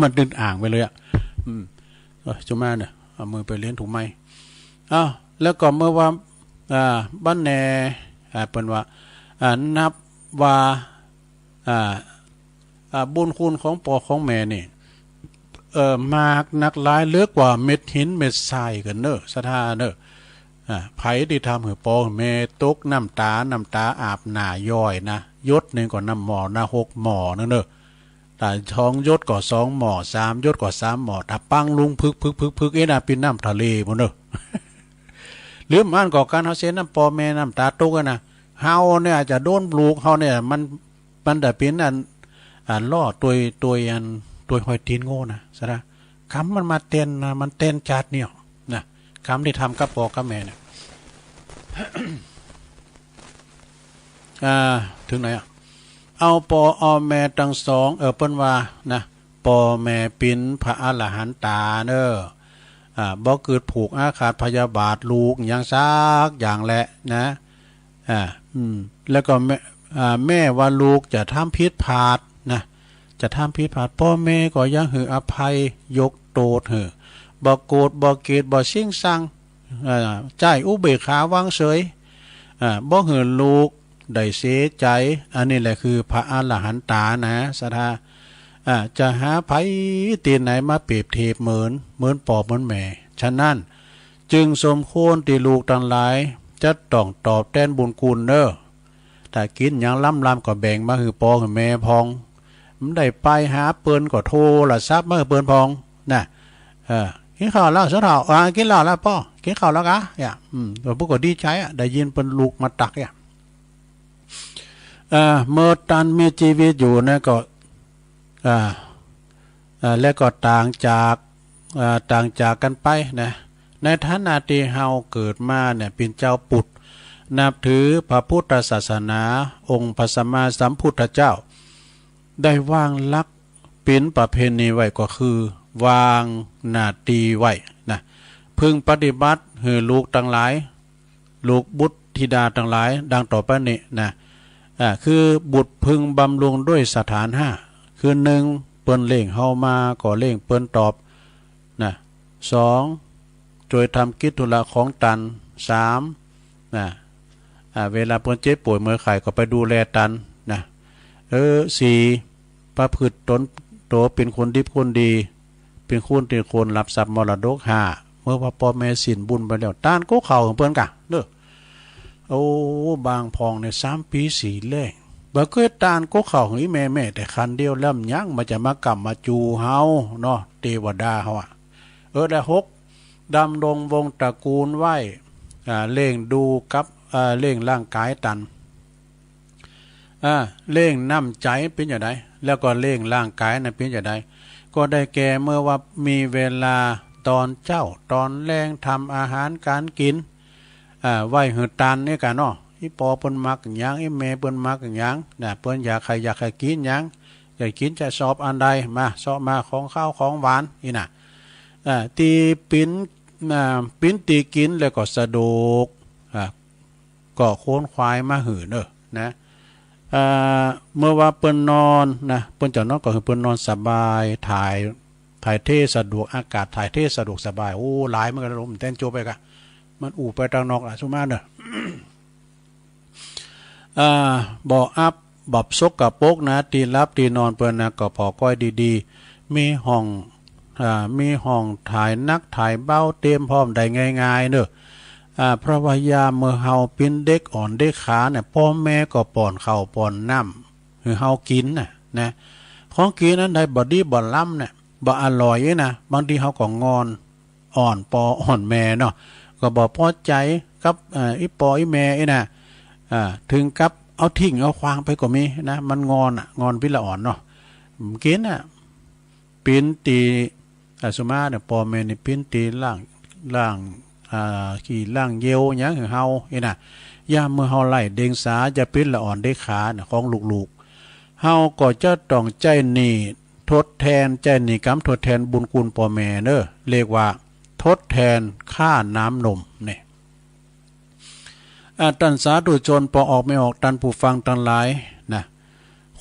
มันดึงอ่างไปเลยจุมาเนี่ยเอามือไปเลี้ยงถูกไหมแล้วก็เมื่อว่าบ้านแน่เป็นว่านับว่าบุญคุณของพ่อของแม่นี่มากนักหลายเลือกกว่าเม็ดหินเม็ดทรายกันเนอะศรัทธาเนอะไผที่ทำให้พ่อแม่ตกน้ำตาอาบหน้าย่อยนะยศหนึ่งก็น้ำหมอนะ6 หมอนั่นเนอะแต่ท้องยศก็2 หมอ3 ยศก็3 หมอถ้าปังลุงพึกนะเป็นน้ำทะเลหมดเนอะหรือมันก่อการเฮาเสียน้ำพ่อแม่น้ำตาตกนะเฮาเนี่ยจะโดนปลูกเฮาเนี่ยมันได้เป็นล่อตัวหอยตีนโง่นะซะนะคำมันมาเต้นนะมันเต้นจัดเนี่ยนะคำที่ทำกับพ่อกับแม่เนี่ย ถึงไหนเอาพ่อเอาแม่ทั้งสองเปิ้นว่านะพ่อแม่เป็นพระอรหันตาเด้อบ่เกิดผูกอาฆาตพยาบาทลูกอย่างซักอย่างแหละนะแล้วก็แม่ว่าลูกจะทำผิดพลาดนะจะทำผิดพลาดพ่อแม่ก็ยังหืออภัยยกโทษหือบ่โกรธบ่เกลียดบ่ชิงซังใจอุเบกขาวางเฉยบ่หือลูกได้เสียใจอันนี้แหละคือพระอรหันตานะศรัทธาจะหาไผตีนไหนมาเปรียบเทียบเหมือนปอบเหมือนแม่ฉะนั้นจึงสมควรที่ลูกทั้งหลายจะต้องตอบแทนบุญคุณเด้อถ้ากินอย่างล้ำก็แบ่งมาคือพ่อคือแม่พองมันได้ไปหาเปิ้นก็โทรละทรัพย์มาคือเปิ้นพองนะ กินข้าวแล้วเสาเฒ่ากินเหล้าแล้วป้อกินข้าวแล้วกะเนี่ยตัวพวกก็ดีใจได้ยินเป็นลูกมาตักเนี่ยเมื่อตันมีชีวิตอยู่นะก็และก็ต่างจากกันไปนะในฐานะที่เฮาเกิดมาเนี่ยเป็นเจ้าปุตนับถือพระพุทธศาสนาองค์พระสัมมาสัมพุทธเจ้าได้วางลักเป็นประเพณีไว้ก็คือวางหน้าที่ไว้นะพึงปฏิบัติให้ลูกทั้งหลายลูกบุตรธิดาทั้งหลายดังต่อไปนี้นะคือบุตรพึงบำรุงด้วยสถานห้าคือหนึ่งเปิ้นเล่งเฮามาก็เล่งเปิ้นตอบนะสองช่วยทำกิจธุระของตันสามนะเวลาเปิ้นเจ็บป่วยเมื่อไข้ก็ไปดูแลตันนะสี่ประพฤติตนโตเป็นคนดีคนดีเป็นคนรับทรัพย์มรดกห้าเมื่อว่าพ่อแม่สินบุญไปแล้วต้านก็เข่าของเปิ้นกะเด้อโอ้บางพองใน3 ปี4แลงบ่เคยต้านก็เข่าของอีแม่แต่คันเดียวล่ำยั้งมันจะมากลับมาจูเฮาเนาะเทวดาเฮาได้6ดำรงวงตระกูลไว้เล่งดูกับเล่งร่างกายตันเล่งน้ำใจเป็นอย่างไรแล้วก็เล่งร่างกายนั้นเป็นอย่างไรก็ได้แก่เมื่อว่ามีเวลาตอนเจ้าตอนแรงทำอาหารการกินไหวหือตันนี่กันเนาะอีปอเปิ้นมักหยังอีแม่เปิ้นมักหยังน่ะเปิ้นอยากให้กินหยังอยากกินจะสอบอันใดมาสอบมาของข้าวของหวานนี่น่ะตีปิ้นตีกินแล้วก็สะดวกก็โค้นควายมาหือนะเมื่อว่าเปิ้นนอนนะเปิ้นจะนอนก็คือเปิ้นนอนสบายถ่ายเทสะดวกอากาศถ่ายเทสะดวกสบายโอ้หลายมันก็ลมเต้นโจไปกะมันอู่ไปทางนอกล่ะซุมาเด้อบ่อับบับซกกะปกนะตีรับตีนอนเปิ้นนะก็พอก้อยดีๆมีห้องถ่ายนักถ่ายเบ้าเตรียมพร้อมได้ง่ายๆเด้อเพราะว่ายามเมื่อเฮาเป็นเด็กอ่อนเด็กขาเนี่ยพ่อแม่ก็ป้อนข้าวป้อนน้ำคือเฮากินนะของกินนั้นได้บ่ดีบ่ล้ำเนี่ยบ่อร่อยนะบางทีเฮาก็งอนอ่อนปออ่อนแม่เนาะก็บ่พอใจกับอีปออีแม่น่ะถึงกับเอาทิ้งเอาควางไปก็มีนะมันงอนพิละอ่อนเนาะกินปิ้นตีสมาเนี่ยปอแม่นี่ปิ้นตีล่างขี่ล่างเยวหยังของเฮาน่ะยามเมื่อเฮาไล่เด้งสาจะปิ้นละอ่อนได้ขาของลูกๆเฮาก็จะต้องใจนี่ทดแทนใจนี่กรรมทดแทนบุญคุณพ่อแม่เด้อเรียกว่าทดแทนค่าน้ำนมนี่ตันสาธุชนพอออกไม่ออกตันผู้ฟังทั้งหลายนะ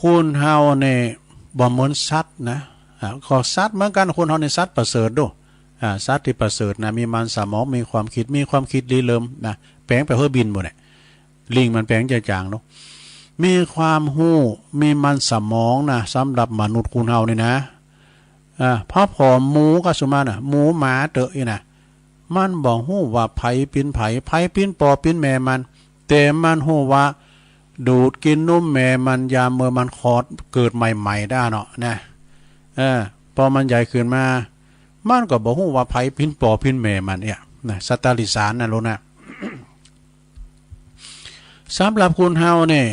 คุณเฮาเนี่ยบ่เหมือนสัตว์นะขอสัตว์เหมือนกันคุณเฮาในสัตว์ประเสริฐด้วยสัตว์ที่ประเสริฐนะมีมันสมองมีความคิดดีเลิมนะแปลงไปเพื่อบินหมดเนี่ยลิงมันแปลงจะจางเนาะมีความหู้มีมันสมองนะสำหรับมนุษย์คุณเฮานี่นะพอผอมหมูก็สุมาน่ะหมูหมาเตอะนะมันบอกหู้ว่าไผปิ้นไผปิ้นปอปิ้นแม่มันแต่มันหู้ว่าดูดกินนมแม่มันยามเมื่อมันคลอดเกิดใหม่ๆได้เนาะนะพอมันใหญ่ขึ้นมามันก็บอกหู้ว่าไผปิ้นปอปิ้นแม่มันเนี่ยนะสตาลิสานนะรู้นะ สำหรับคุณเฮาเนี่ย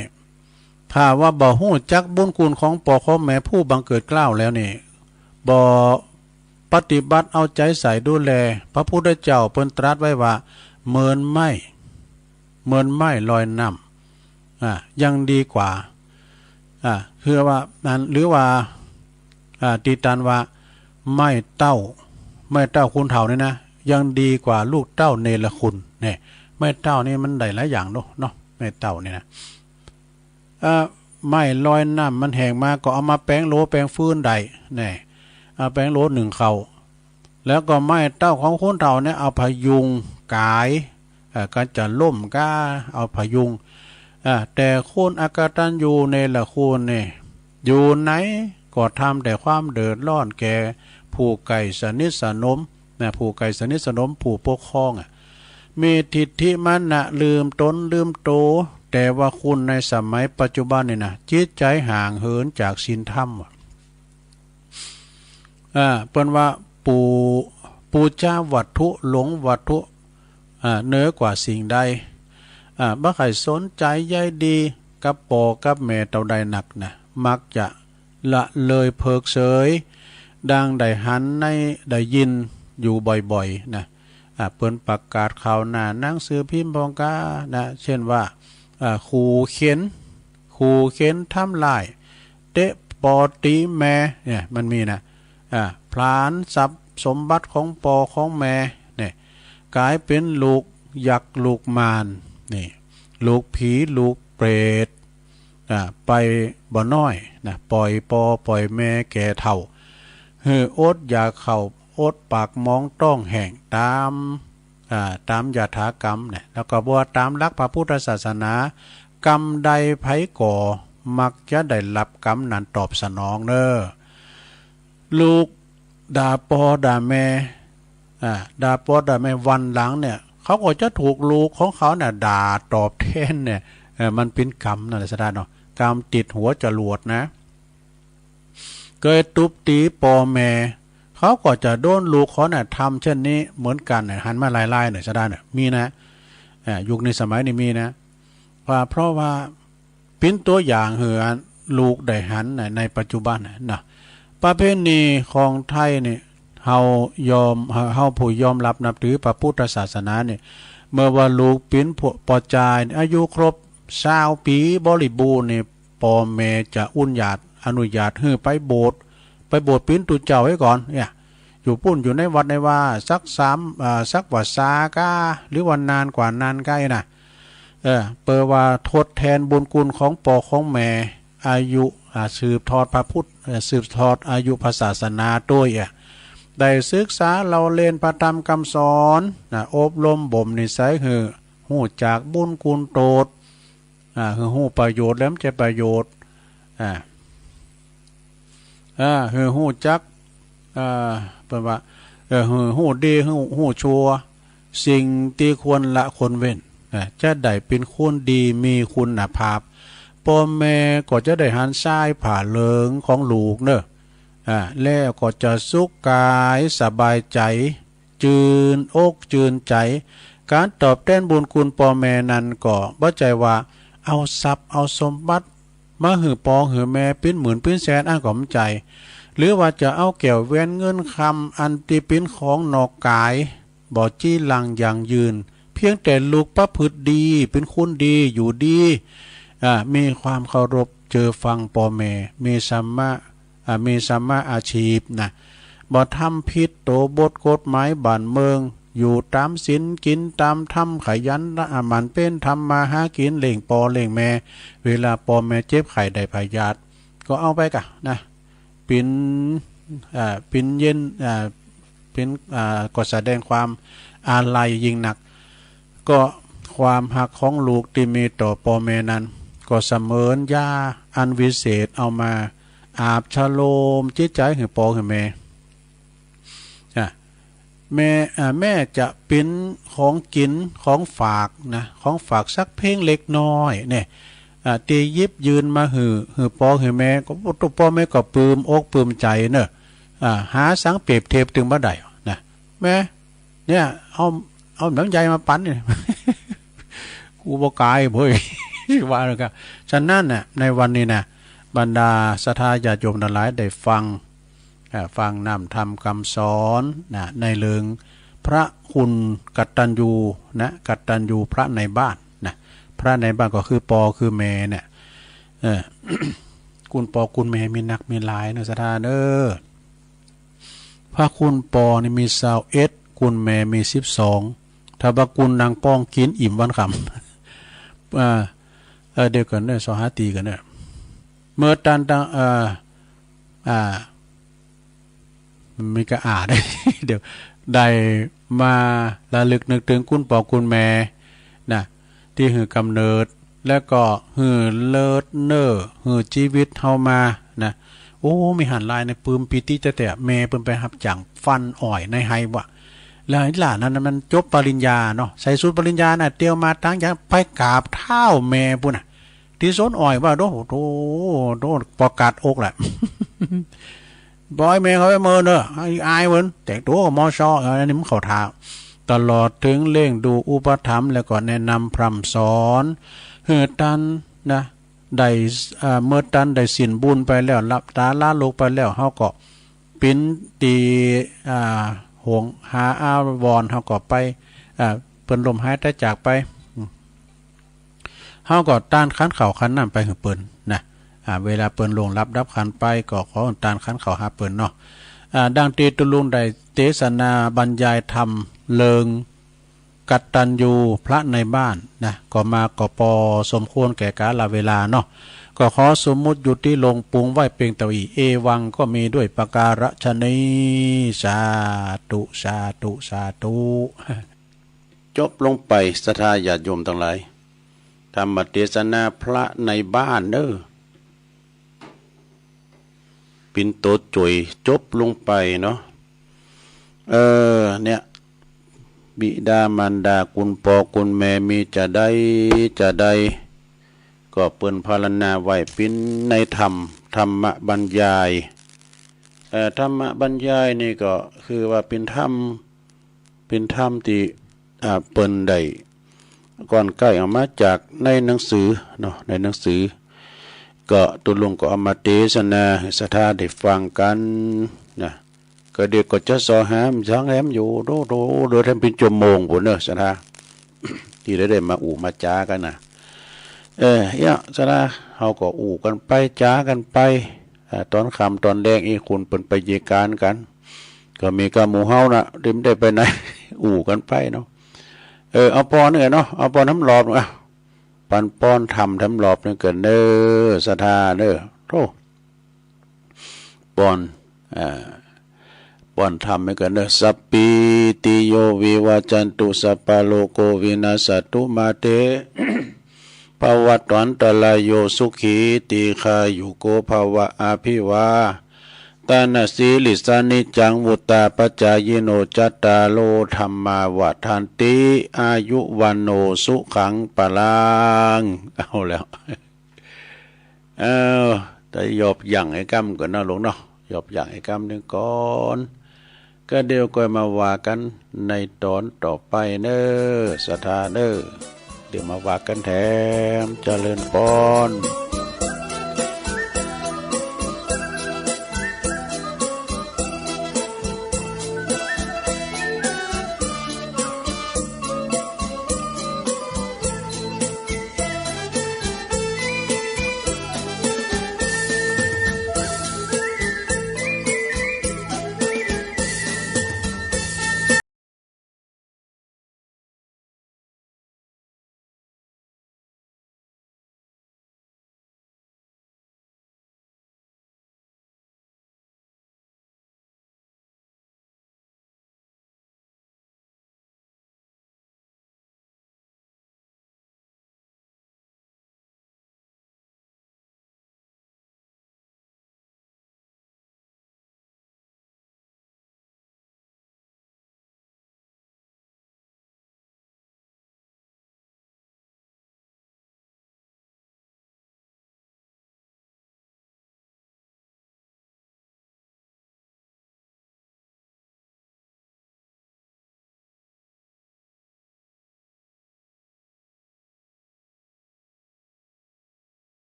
ถ้าว่าบ่ฮู้จักบุญคุณของพ่อของแม่ผู้บังเกิดเกล้าแล้วนี่บ่ปฏิบัติเอาใจใส่ดูแลพระพุทธเจ้าเพิ่นตรัสไว้ว่าเหมือนไม้ลอยน้ำยังดีกว่าคือว่าหรือว่าตีตันว่าไม้เต้าคุณเฒ่านี่นะยังดีกว่าลูกเต้าเนรคุณเนี่ยไม้เต้านี่มันได้หลายอย่างเนาะไม้เต้านี่นะไม้ลอยน้ำมันแห้งมาก็เอามาแป้งโลแป้งฟื้นได้เนี่ยเอาแป้งโล1เข้าแล้วก็ไม้เต้าของคนเฒ่าเนี่ยเอาพยุงกายก็จะล่มก้าเอาพยุงแต่คนอกตัญญูเนรคุณเนี่ยอยู่ไหนก็ทำแต่ความเดือดร้อนแก่ผู้ไก่สนิทสนมผู้ไก่สนิทสนมผู้ปกครองมีทิฏฐิมานะลืมตนลืมโตแต่ว่าคุณในสมัยปัจจุบันนี่นะจิตใจห่างเหินจากศีลธรรมเปิ้นว่า ปูชาวัตถุหลงวัตถุเหนือกว่าสิ่งใดบ่ใครสนใจใยดีกับปอกับแม่เต่าใดหนักนะมักจะละเลยเพิกเฉยดังได้หันในได้ยินอยู่บ่อยๆนะเปิ้นประกาศข่าวหน้าหนังสือพิมพ์พองกานะเช่นว่าขู่เข็นทำลายเตะปอตีแม่เนี่ยมันมีนะพลานทรัพย์สมบัติของปอของแม่เนี่ยกลายเป็นลูกยักษ์ลูกมารนี่ลูกผีลูกเปรตไปบ่น้อยนะปล่อยปอปล่อยแม่แก่เฒ่าอดอยากเข้าอดปากมองต้องแห่งตามยถากรรมเนี่ยแล้วก็บอกตามหลักพระพุทธศาสนากรรมใดไผก่อมักจะได้รับกรรมนั้นตอบสนองเนอลูกด่าปอด่าแม่ด่าปอด่าแม่วันหลังเนี่ยเขาก็จะถูกลูกของเขาเนี่ยด่าตอบแทนเนี่ยมันเป็นกรรมนั่นแหละสดาเนาะกรรมติดหัวจรวดนะเกิดตุบตีปอแม่เขาก็จะโดนลูกเขาเนี่ยทำเช่นนี้เหมือนกันเนี่ยหันมาไล่ๆเนี่ยสดาเนี่ยมีนะยุคในสมัยนี้มีนะเพราะว่าเป็นตัวอย่างเหือลูกได้หันในปัจจุบันนะประเพณีของไทยเนี่ยเฮผู้ยอมรับนับถือพระพุทธศาสนาเนี่ยเมื่อว่าลูกเป็นปอจายอายุครบ20 ปีบริบูรณ์เนี่ยพ่อแม่จะอนุญาตให้ไปโบสถ์ปิ้นตุเจ้าไว้ก่อนเนี่ยอยู่ปุ้นอยู่ในวัดในว่าสักว่าซากาหรือวันนานกว่านานใกล้นะเปิดว่าทดแทนบุญคุณของปอของแม่อายุสืบทอดพระพุทธสืบทอดอายุพระศาสนาด้วยได้ศึกษาเราเรียนพระธรรมคำสอนอบรมบ่มนิสัยคือหู้จากบุญคุณโตดคือหู้ประโยชน์แล้วจะประโยชน์คือหู้จักเปิดว่าหู้ดีหู้ชัวสิ่งที่ควรละคนเว้นจะได้เป็นคนดีมีคุณภาพพ่อแม่ก็จะได้หันซ้ายผ่าเลิงของลูกเนอะแล้วก็จะสุขกายสบายใจจืนอกจืนใจการตอบแทนบุญคุณพ่อแม่นั้นก็บ่ใจว่าเอาทรัพย์เอาสมบัติมาหือปอหือแม่เป็นหมื่นเป็นแสนก็มใจหรือว่าจะเอาแก้วแหวนเงินคำอันที่เป็นของนอกกายบ่จี้ลังอย่างยืนเพียงแต่ลูกประพฤติดีเป็นคนดีอยู่ดีมีความเคารพเจอฟังพ่อแม่มีสัมมาอาชีพนะบ่ทำผิดโตบทกฎหมายบ้านเมืองอยู่ตามศีลกินตามธรรมขยันมันเป็นทำมาหากินเล่งปอเล่งแม่เวลาพ่อแม่เจ็บไข้ได้พยาธิก็เอาไปกะนะเป็นเย็นเป็นก็แสดงความอาลัยยิ่งหนักก็ความหักของลูกที่มีต่อพ่อแม่นั้นก็เสมือนยาอันวิเศษเอามาอาบชโลมจิตใจให้ปอให้แม่แม่จะเป็นของกินของฝากนะของฝากสักเพ่งเล็กน้อยเนี่ยตียิบยืนมาหือปอหือแม่ก็ตุปอแม่ก็ปลื้มอกปลื้มใจเนอะหาสังเปรียบเทียบถึงบ่ได้นะแม่เนี่ยเอาหนังใหญ่มาปั้นเนี่ยกูบ่กายเบ้ยว่าเลยครับฉะนั้นน่ะในวันนี้นะบรรดาศรัทธาญาติโยมทั้งหลายได้ฟังนำธรรมคำสอนนะในเรื่องพระคุณกตัญญูนะกตัญญูพระในบ้านนะพระในบ้านก็คือปอคือแม่เนี่ยคุณปอคุณแม่มีนักมีหลายนะศรัทธาพระคุณปอนี่มี21คุณแม่มี12ถ้าบักคุณนางป้องกินอิ่มวันคำเดี๋ยวกันเนี่ยสหตีกันเนี่ยเมื่อตันตังมีกระได้ เดี๋ยวได้มาระลึกนึกถึงคุณปอคุณแม่นะที่หือกำเนิดแล้วก็หือเลิศเนอหือชีวิตเฮามานะโอ้มีหันลายในปืมปีติจะแต่แม่เพิ่นไปหับจังฟันอ่อยในไฮวะแล้วหลานนั้นมันจบปริญญาเนาะใส่สูตรปริญญาน่ะเตียวมาทั้งอย่างไปกราบเท้าแม่ปุ่นน่ะที่สนอ่อยว่าโดประกาศอกแหละ บอยเมย์เขาไปเมินเนอะอายเหมือนแต่งตัวกับมอชออันนี้มันเขาท้าตลอดถึงเล่งดูอุปถัมภ์แล้วก็แนะนำพร่ำสอนเฮือตันนะได้เมื่อตันได้สินบุญไปแล้วรับตาลาลูกไปแล้วเฮาก็ปิ้นตีหงหาอาวอนเฮาก็ไปเปิ้นลมหายใจจากไปเฮาก็ต้านคันเข่าคันนั้นไปหือเปิ้นนะเวลาเปิ้นลงรับคันไปก็ขอต้านคันเข่าหาเปิ้นเนาะดังตีตุลุงได้เทศนาบรรยายธรรมเลิงกัตตัญญูพระในบ้านนะก็มาก็ปอสมควรแก่กาลเวลาเนาะก็ขอสมมุติอยู่ที่ลงปรุงไว้เพียงเต่าอีเอวังก็มีด้วยประการฉนี้สาธุสาธุสาธุจบลงไปศรัทธาญาติโยมทั้งหลายธรรมเทศนาพระในบ้านเด้อปินโตจุยจบลงไปเนาะเนี่ยบิดามารดาคุณพ่อคุณแม่มีจะได้ก็เปิ้นภาวนาไว้ปินในธรรมบรรยายธรรมบรรยายนี่ก็คือว่าเป็นธรรมที่เปิ้นได้ก่อนใกล้ออกมาจากในหนังสือเนาะในหนังสือก็ตุลงก็เอามาเทศนาศรัทธาได้ฟังกันนะก็เด็กก็จะสอหามสังแหมอยู่โดยทำเป็นชั่วโมงพุ่นเนอะศรัทธา ที่ได้มามาจากันนะศรัทธาเฮาก็กันไปจากันไปตอนค่ำตอนแดงอีคุณเปิ้นไปเยการกันก็มีกับหมู่เฮาน่ะได้ไปไหน กันไปเนาะเอาปอนเนี่ยเนาะเอาปอนน้ำหลอบเนาะปันป้อนทำหลอบเนี่ยเกิดเน้อศรัทธาเน้อโธ่ปอนป้อนทำให้เกิดเน้อสัพพิติโยวิวัจจันตุสัพพะโลกวินาศตุมาเต ภวัตวันตรายโยสุขีติคายุโกภวะอาภิวาตานาสีลิสานิจังวุตตาปัจจายโนจัตตาโลธรรมาวัฏันติอายุวันโนสุขังปะลังเอาแล้วแต่ยอบอย่างไอ้กำก่อนนะหลวงเนาะยอบอย่างไอ้กำนึงก่อนก็เดี๋ยวก็มาว่ากันในตอนต่อไปเน้อศรัทธาเน้อเดี๋ยวมาว่ากันแถมเจริญพร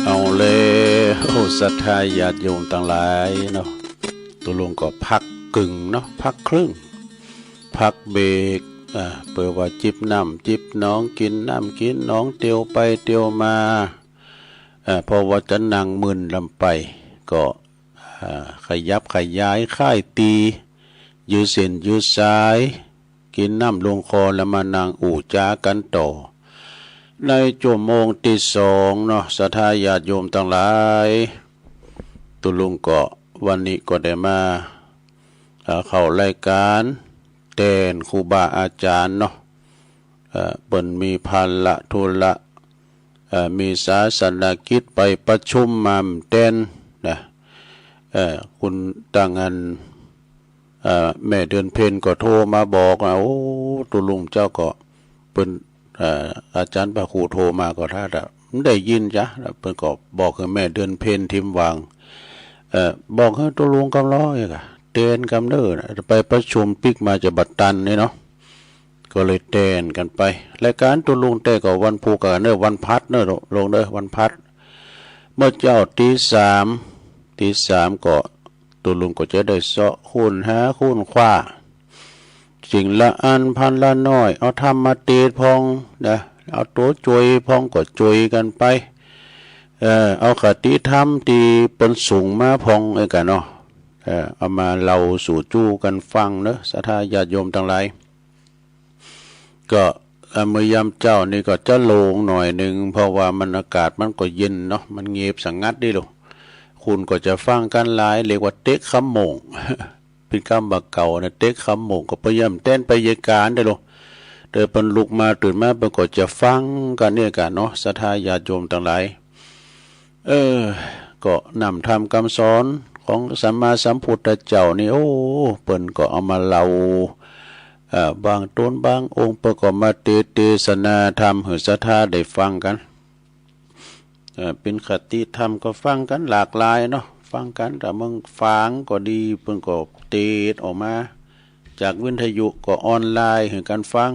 เอาเลยศรัทธาญาติโยมต่างหลายเนาะตัวลุงก็พักกึ่งเนาะพักครึ่งพักเบรกเปิดว่าจิบน้ำจิบน้องกินน้ำกินน้องเตียวไปเตียวมาพอว่าจะนั่งมึนลำไปก็ขยับขยายค่ายตียืดเส้นยืดสายกินน้ำลงคอแล้วมานั่งอู่จากันต่อในชั่วโมงที่สองเนาะศรัทธาญาติโยมทั้งหลายตุลุงก็วันนี้ก็ได้มาเข้ารายการแทนครูบาอาจารย์เนาะเปิ่นมีภาระธุระมีศาสนกิจไปประชุมมาแทนนะคุณตั้งอันแม่เดือนเพ็ญก็โทรมาบอกโอ้ตุลุงเจ้าก็เปิ้นอาจารย์พระครูโทรมาก็ถ้าได้ยินจ้ะเพิ่นก็บอกให้แม่เดือนเพ็ญทิมวางบอกให้ตุลุงกำล้ออีกอะเต้นกำเนิดไปประชุมปิกมาจะบัดตันนี่เนาะก็เลยเต้นกันไปรายการตุลุงเต้ก็วันภูกะเนอวันพัดเนอลงเด้อวันพัดเมื่อเจ้าตีสามก็ตุลุงก็จะได้เสาะคูณหาคูณคว้าสิ่งละอันพันละน้อยเอาทำมาตีพองนะเอาตัวจวยพองก็จวยกันไปเอาคติธรรมที่เป็นสูงมาพองไอ้กันเนาะเอามาเล่าสู่จู้กันฟังเนอะศรัทธาญาติโยมทั้งหลายก็เมื่อยามเจ้านี่ก็จะโล่งหน่อยหนึ่งเพราะว่ามันอากาศมันก็เย็นเนาะมันเงียบสังงัดดิลูกคุณก็จะฟังกันหลายเรียกว่าเต็กคำโมง เป็นคำบักเก่านะเต็กคำโมงก็พยายามเต้นไปเยการได้ลูกเดินเป็นลุกมาตื่นมาเป็นก็จะฟังกันเนี่ยกันเนาะศรัทธาญาติโยมทั้งหลายก็นำทำคำสอนของสัมมาสัมพุทธเจ้านี่โอ้เปิ้นก็เอามาเล่าบางต้นบางองค์ประกอบมาเทศนาธรรมให้ศรัทธาได้ฟังกันเป็นคติธรรมก็ฟังกันหลากหลายเนาะฟังกันแต่มึงฟังก็ดีเพิ่นก็เทศออกมาจากวิทยุก็ออนไลน์ให้กันฟัง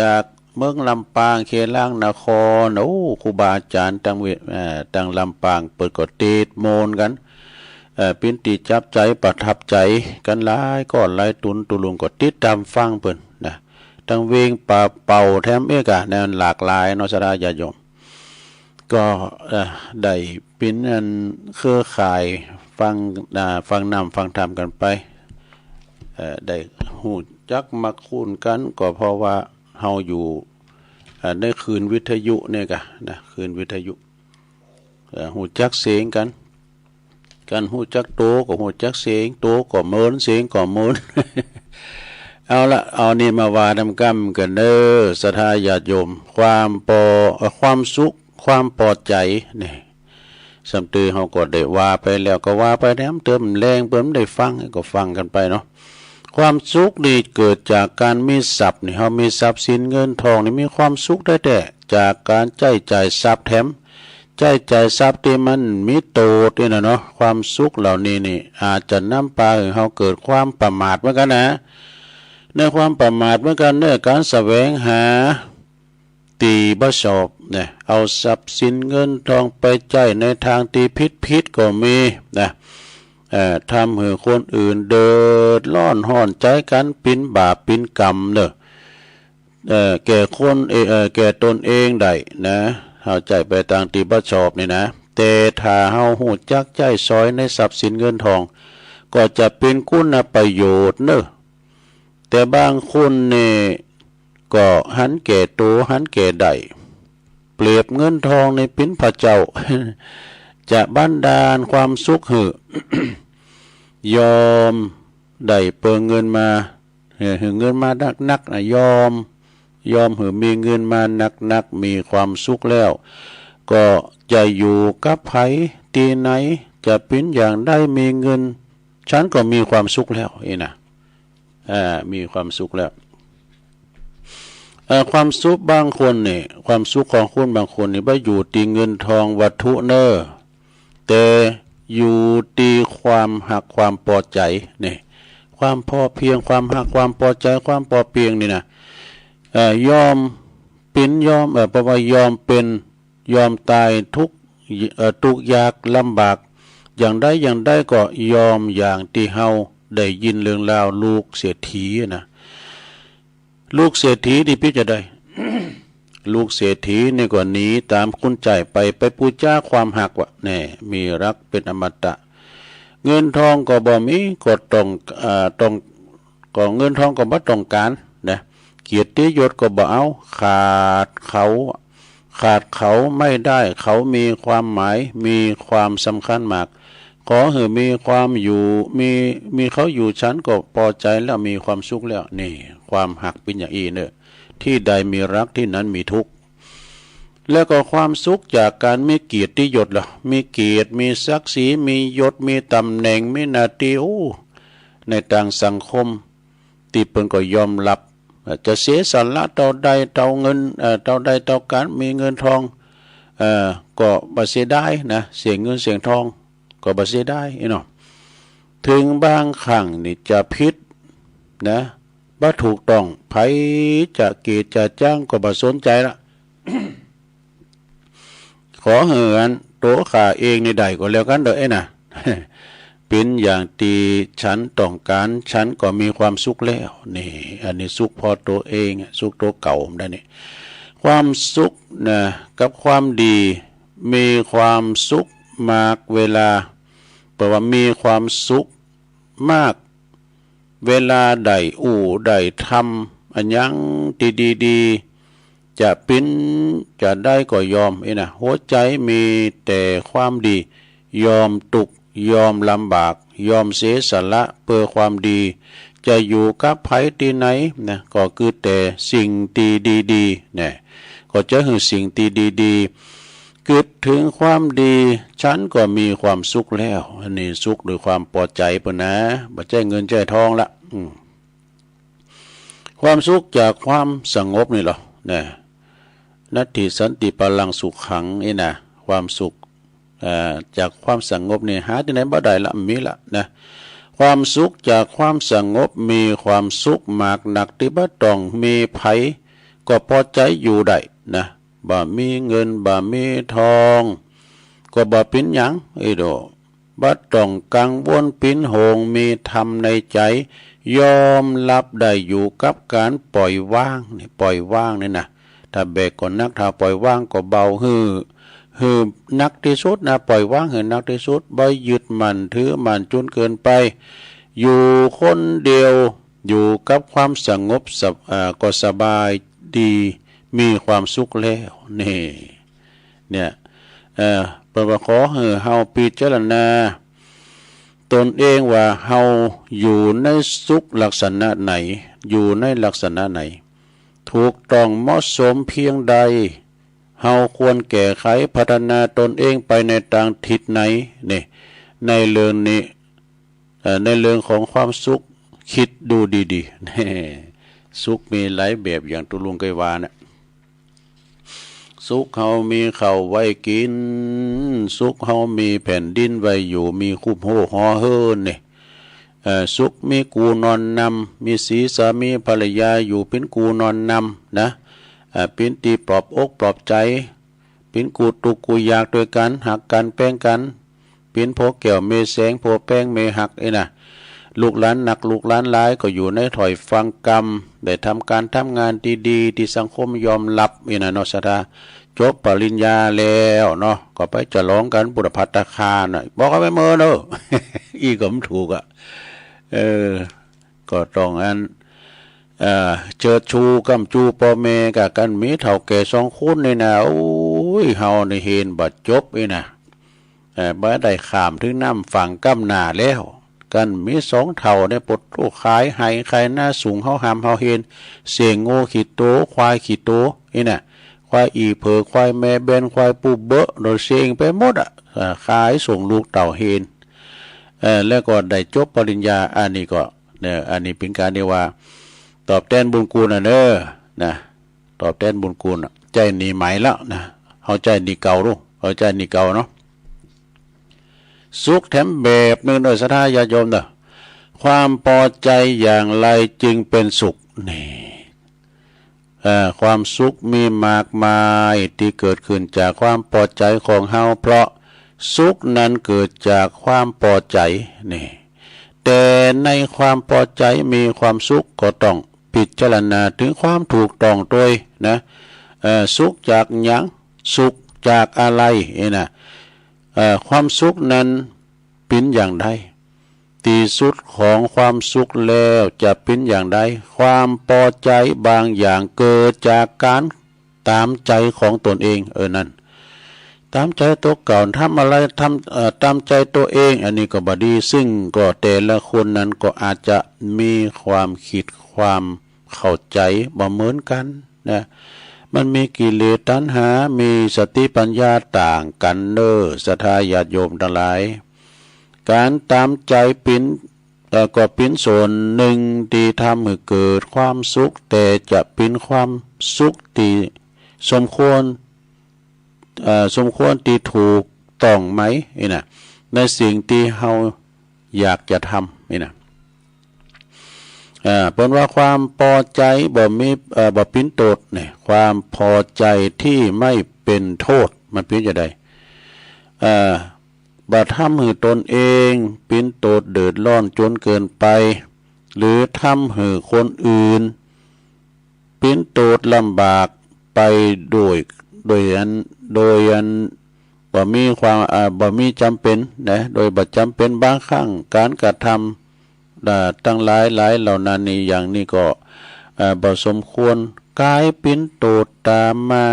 จากเมืองลำปางเขตล่างนครโอ้ครูบาอาจารย์ตั้งลำปางเปิดก็เทศโมนกันปินติจับใจประทับใจกันหลายก่อนหลายตุนตุลุงก็ติดตามฟังเพิ่นนะทั้งเวงป่าเป่าแถมเอกะแนวหลากหลายเนาะศรัทธาญาติโยมก็ได้เป็นอันเครือข่ายฟังนำฟังธรรมกันไปได้หูจักมาคูนกันก็เพราะว่าเฮาอยู่ในคืนวิทยุเนี่ยกะนะคืนวิทยุหูจักเสียงกันหูจักโตก็หูจักเสียงโตก็เมินเสียงก็เมิน เอาละเอานี่มาวาดำกำกันเด้อศรัทธาญาติโยมความสุขความปลอดใจนี่สำตือเฮาก็ได้ว่าไปแล้วก็ว่าไปแถมเติมแรงเพิ่มได้ฟังก็ฟังกันไปเนาะความสุขนี่เกิดจากการมีทรัพย์นี่เฮามีทรัพย์สินเงินทองนี่มีความสุขได้แต่จากการใช้จ่ายทรัพย์แถมใช้จ่ายทรัพย์ที่มันมีโตดนี่นะเนาะความสุขเหล่านี้นี่อาจจะนำพาให้เฮาเกิดความประมาทเหมือนกันนะในความประมาทเหมือนกันในการแสวงหาตีบ่ชอบเนี่ยเอาทรัพย์สินเงินทองไปใช้ในทางที่ผิดก็มีนะทำให้คนอื่นเดือดร้อนห้อนใจกันเป็นบาปเป็นกรรมเนอะแก่คนแก่ตนเองได้นะเฮาใจไปทางที่บ่ชอบนี่นะแต่ถ้าเฮาฮู้จักใจซอยในทรัพย์สินเงินทองก็จะเป็นคุณประโยชน์เนอะแต่บางคนนี่ ก็หันแก่โตหันแก่ใดเปรียบเงินทองในปิ้นพระเจ้า จะบันดาลความสุขหือยอมได้เปิงเงินมาหือเงินมานักๆนะยอมหือมีเงินมานักมีความสุขแล้วก็จะอยู่กับไผตีไหนจะเป็นอย่างได้มีเงินฉันก็มีความสุขแล้วนะมีความสุขแล้วความสุขบางคนเนี่ยความสุขของคนบางคนนี่บ่อยู่ที่เงินทองวัตถุเนอแต่อยู่ที่ความหักความพอใจนี่ความพอเพียงความหักความพอใจความพอเพียงนี่นะยอมเป็นยอมเพราะว่ายอมเป็นยอมตายทุกยากลำบากอย่างได้ก็ยอมอย่างที่เฮาได้ยินเรื่องราวลูกเศรษฐีนะลูกเศรษฐีที่พี่จะได้ ลูกเศรษฐีนี่ก็หนีตามคุณใจไปปูจ้าความหักวะแน่มีรักเป็นอมตะเงินทองก็บ่มีก็ต้องก็เงินทองก็บ่ต้องการนะเกียรติยศก็บ่เอาขาดเขาไม่ได้เขามีความหมายมีความสำคัญมากขอให้มีความอยู่มีเขาอยู่ฉันก็พอใจแล้วมีความสุขแล้วนี่ความหักเป็นอย่างอีเนอะที่ใดมีรักที่นั้นมีทุกข์แล้วก็ความสุขจากการมีเกียรติยศล่ะมีเกียรติมีศักดิ์ศรีมียศมีตำแหน่งมีหน้าที่ในทางสังคมที่เพิ่นก็ยอมรับจะเสียสละเท่าใดเท่าเงินเท่าใดเท่าการมีเงินทองก็บ่เสียดายนะเสียเงินเสียทองก็บ่เสียดายเนาะถึงบางครั้งนี่จะผิดนะบ่ถูกต้องไผจะเกลียดจะจ้างก็บ่สนใจละ ขอเหือนโตขาเองในใดก็แล้วกันเด้อน่ะ เป็นอย่างที่ฉันต้องการฉันก็มีความสุขแล้วนี่อันนี้สุขพอตัวเองสุขตัวเก่าได้นี่ความสุขนะกับความดีมีความสุขมากเวลาเพราะว่ามีความสุขมากเวลาใดได้ทำอันยังดีจะเป็นจะได้ก็ยอมนะหัวใจมีแต่ความดียอมตุกยอมลำบากยอมเสียสละเพื่อความดีจะอยู่กับไผที่ไหนนะก็คือแต่สิ่งดีๆนะก็จะคือสิ่งดีๆเกิดถึงความดีฉันก็มีความสุขแล้วอันนี้สุขด้วยความพอใจปุ่นนะบ่ใช่เงินใช่ทองละความสุขจากความสงบนี่หรอนะนัตถิสันติพลังสุขขังนี่นะความสุขจากความสงบนี่หาที่ไหนบ่ได้ละมีละนะความสุขจากความสงบมีความสุขมากหนักที่บ่ต้องมีไผก็พอใจอยู่ได้นะบ่มีเงินบ่มีทองก็บ่เป็นหยังโดบ่ต้องกังวลปิ้นโหงมีธรรมในใจยอมรับได้อยู่กับการปล่อยวางนี่นะถ้าแบกก็นักถ้าปล่อยวางก็เบาฮือนักที่สุดนะปล่อยวางให้นักที่สุดบ่ยึดมั่นถือมั่นจนเกินไปอยู่คนเดียวอยู่กับความสงบก็สบายดีมีความสุขแล้วนี่เนี่ยเพราะว่าขอให้เฮาพิจารณาตนเองว่าเฮาอยู่ในสุขลักษณะไหนอยู่ในลักษณะไหนถูกต้องเหมาะสมเพียงใดเฮาควรแก้ไขพัฒนาตนเองไปในทางทิศไหนนี่ในเรื่องนี้ในเรื่องของความสุขคิดดูดีๆนี่สุขมีหลายแบบอย่างตุลุงไกวานะสุขเฮามีข้าวไว้กินสุขเฮามีแผ่นดินไว้อยู่มีคุ้มโหหอเฮินนี่สุขมีกูนอนนำมีสีสามีภรรยาอยู่เป็นกูนอนนำนะเป็นตีปลอบอกปลอบใจเป็นกูตุกกูอยากด้วยกันหักกันแป้งกันเป็นโพแก้วเมแสงโพแป้งเมหักนะลูกหลานหนักลูกหลานหลายก็อยู่ในถอยฟังกรรมได้ทำการทำงานดีๆที่สังคมยอมรับนะเนาะสถาจบปริญญาแล้วเนาะก็ไปจะร้องกันบุรพัตตาคารน่ะบอกเขาไปเมื่อเนาะ อีก็ไม่ถูกอ่ะก็ต้องอัน เจิดชูกำจูปอเมกะกันมีเท่าแก่สองคนนี่นะโอ้ยเฮาในเห็นบัดจบนี่นะบ่ได้ข้ามถึงน้ำฝั่งกำหน้าแล้วกันมีสองเท่าในปดลูกขายให้ใครหน้าสูงเฮาหามเฮาเห็นเสียงโง่ขี้โตควายขี้โตนี่นะควายอีเผอควายแม่เบนควายปูเบะโดยเสียงไปหมดขายส่งลูกเต่าเห็นแล้วก็ได้จบปริญญาอันนี้ก็เนี่ยอันนี้เป็นการเรียกว่าตอบแทนบุญคุณนะตอบแทนบุญคุณใจหนีไหมแล้วนะเอาใจหนีเก่าลูกเอาใจหนีเก่าเนาะสุขแถมแบบหนึ่งโดยศรัทธาญาติโยมความพอใจอย่างไรจึงเป็นสุขนี่ความสุขมีมากมายที่เกิดขึ้นจากความพอใจของเฮาเพราะสุขนั้นเกิดจากความพอใจนี่แต่ในความพอใจมีความสุขก็ต้องพิจารณาถึงความถูกต้องด้วยนะสุขจากหยังสุขจากอะไรนะความสุขนั้นเป็นอย่างไรที่สุดของความสุขแล้วจะเป็นอย่างไรความพอใจบางอย่างเกิดจากการตามใจของตนเองนั่นตามใจตัวเก่าทำอะไรทำตามใจตัวเองอันนี้ก็บดีซึ่งก็แต่ละคนนั้นก็อาจจะมีความคิดความเข้าใจบ่เหมือนกันนะมันมีกิเลสตัณหามีสติปัญญาต่างกันศรัทธาญาติโยมทั้งหลายการตามใจปิ้นก็เป็นส่วนหนึ่งที่ทำให้เกิดความสุขแต่จะเป็นความสุขที่สมควรที่ถูกต้องไหมนี่นะในสิ่งที่เราอยากจะทำนี่นะเป็นว่าความพอใจบ่ปิ้นโตดเนี่ยความพอใจที่ไม่เป็นโทษมันเป็นอย่างไรบ่ทำให้ตนเองปิ้นโตดเดือดร้อนจนเกินไปหรือทำให้คนอื่นปิ้นโตดลำบากไปโดยอันบ่มีความบ่มีจำเป็นนะโดยบ่จำเป็นบางครั้งการกระทำตั้งหลายเหล่านั้นนี่อย่างนี้ก็บ่สมควรกลายเป็นโตดตามมา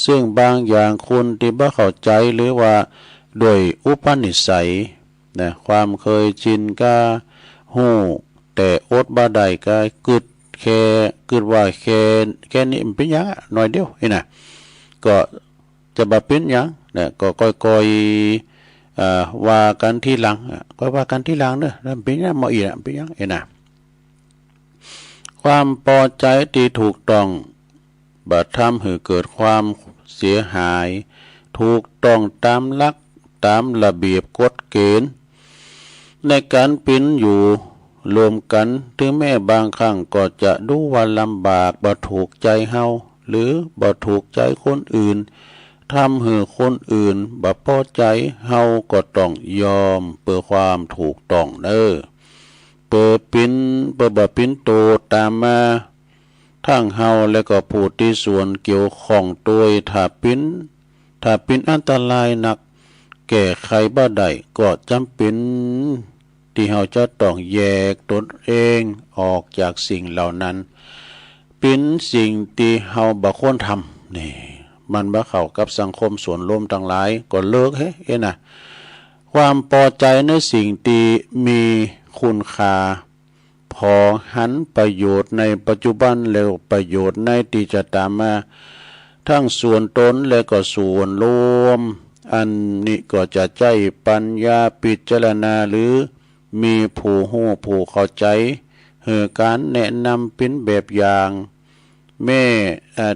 ซึ่งบางอย่างคนที่บ่เข้าใจหรือว่าด้วยอุปนิสัยนะความเคยชินก็ฮู้แต่อดบ่ได้ก็กึดว่าแค่นี้มันเป็นหยังหน่อยเดียวนี่นะก็จะบ่เป็นหยังนะก็ค่อยๆว่ากันทีหลังก็ว่ากันทีหลังเด้อแล้วเป็นหยังบ่อีกเป็นหยังนะความพอใจที่ถูกต้องบ่ทำให้เกิดความเสียหายถูกต้องตามหลักตามระเบียบกฎเกณฑ์ในการปิ้นอยู่รวมกันถึงแม้บางครั้งก็จะดูว่าลำบากบ่ถูกใจเฮาหรือบ่ถูกใจคนอื่นทำให้คนอื่นบ่พอใจเฮาก็ต้องยอมเพื่อความถูกต้องเปิดบ่ปิ้นโตตามมาทั้งเฮาและก็ผู้ที่ส่วนเกี่ยวข้องโดยถ้าปิ้นอันตรายหนักแก้ไขบ่ได้ก็จำเป็นที่เฮาจะต้องแยกตนเองออกจากสิ่งเหล่านั้นเป็นสิ่งที่เฮาบ่ควรทำนี่มันบ่เข้ากับสังคมส่วนรวมทั้งหลายก็เลิกนะความพอใจในสิ่งที่มีคุณค่าพอหันประโยชน์ในปัจจุบันแล้วประโยชน์ในที่จะตามมาทั้งส่วนตนและก็ส่วนรวมอันนี้ก็จะใจปัญญาพิจารณาหรือมีผู้รู้ผู้เข้าใจให้การแนะนำเป็นแบบอย่าง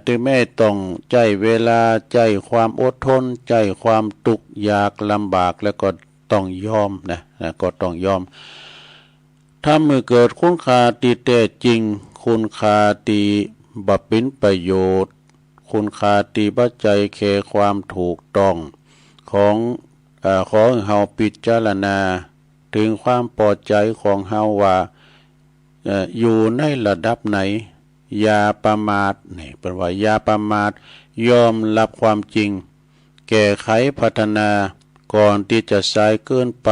ถึงแม่ต้องใจเวลาใจความอดทนใจความทุกข์ยากลำบากแล้วก็ต้องยอมนะก็ต้องยอมถ้ามือเกิดคุณค่าที่แท้จริงคุณค่าที่บ่เป็นประโยชน์คุณค่าที่บ่ใจแค่ความถูกต้องของเฮาพิจารณาถึงความพอใจของเฮาว่าอยู่ในระดับไหนอย่าประมาทนี่เป็นว่าอย่าประมาทยอมรับความจริงแก้ไขพัฒนาก่อนที่จะสายเกินไป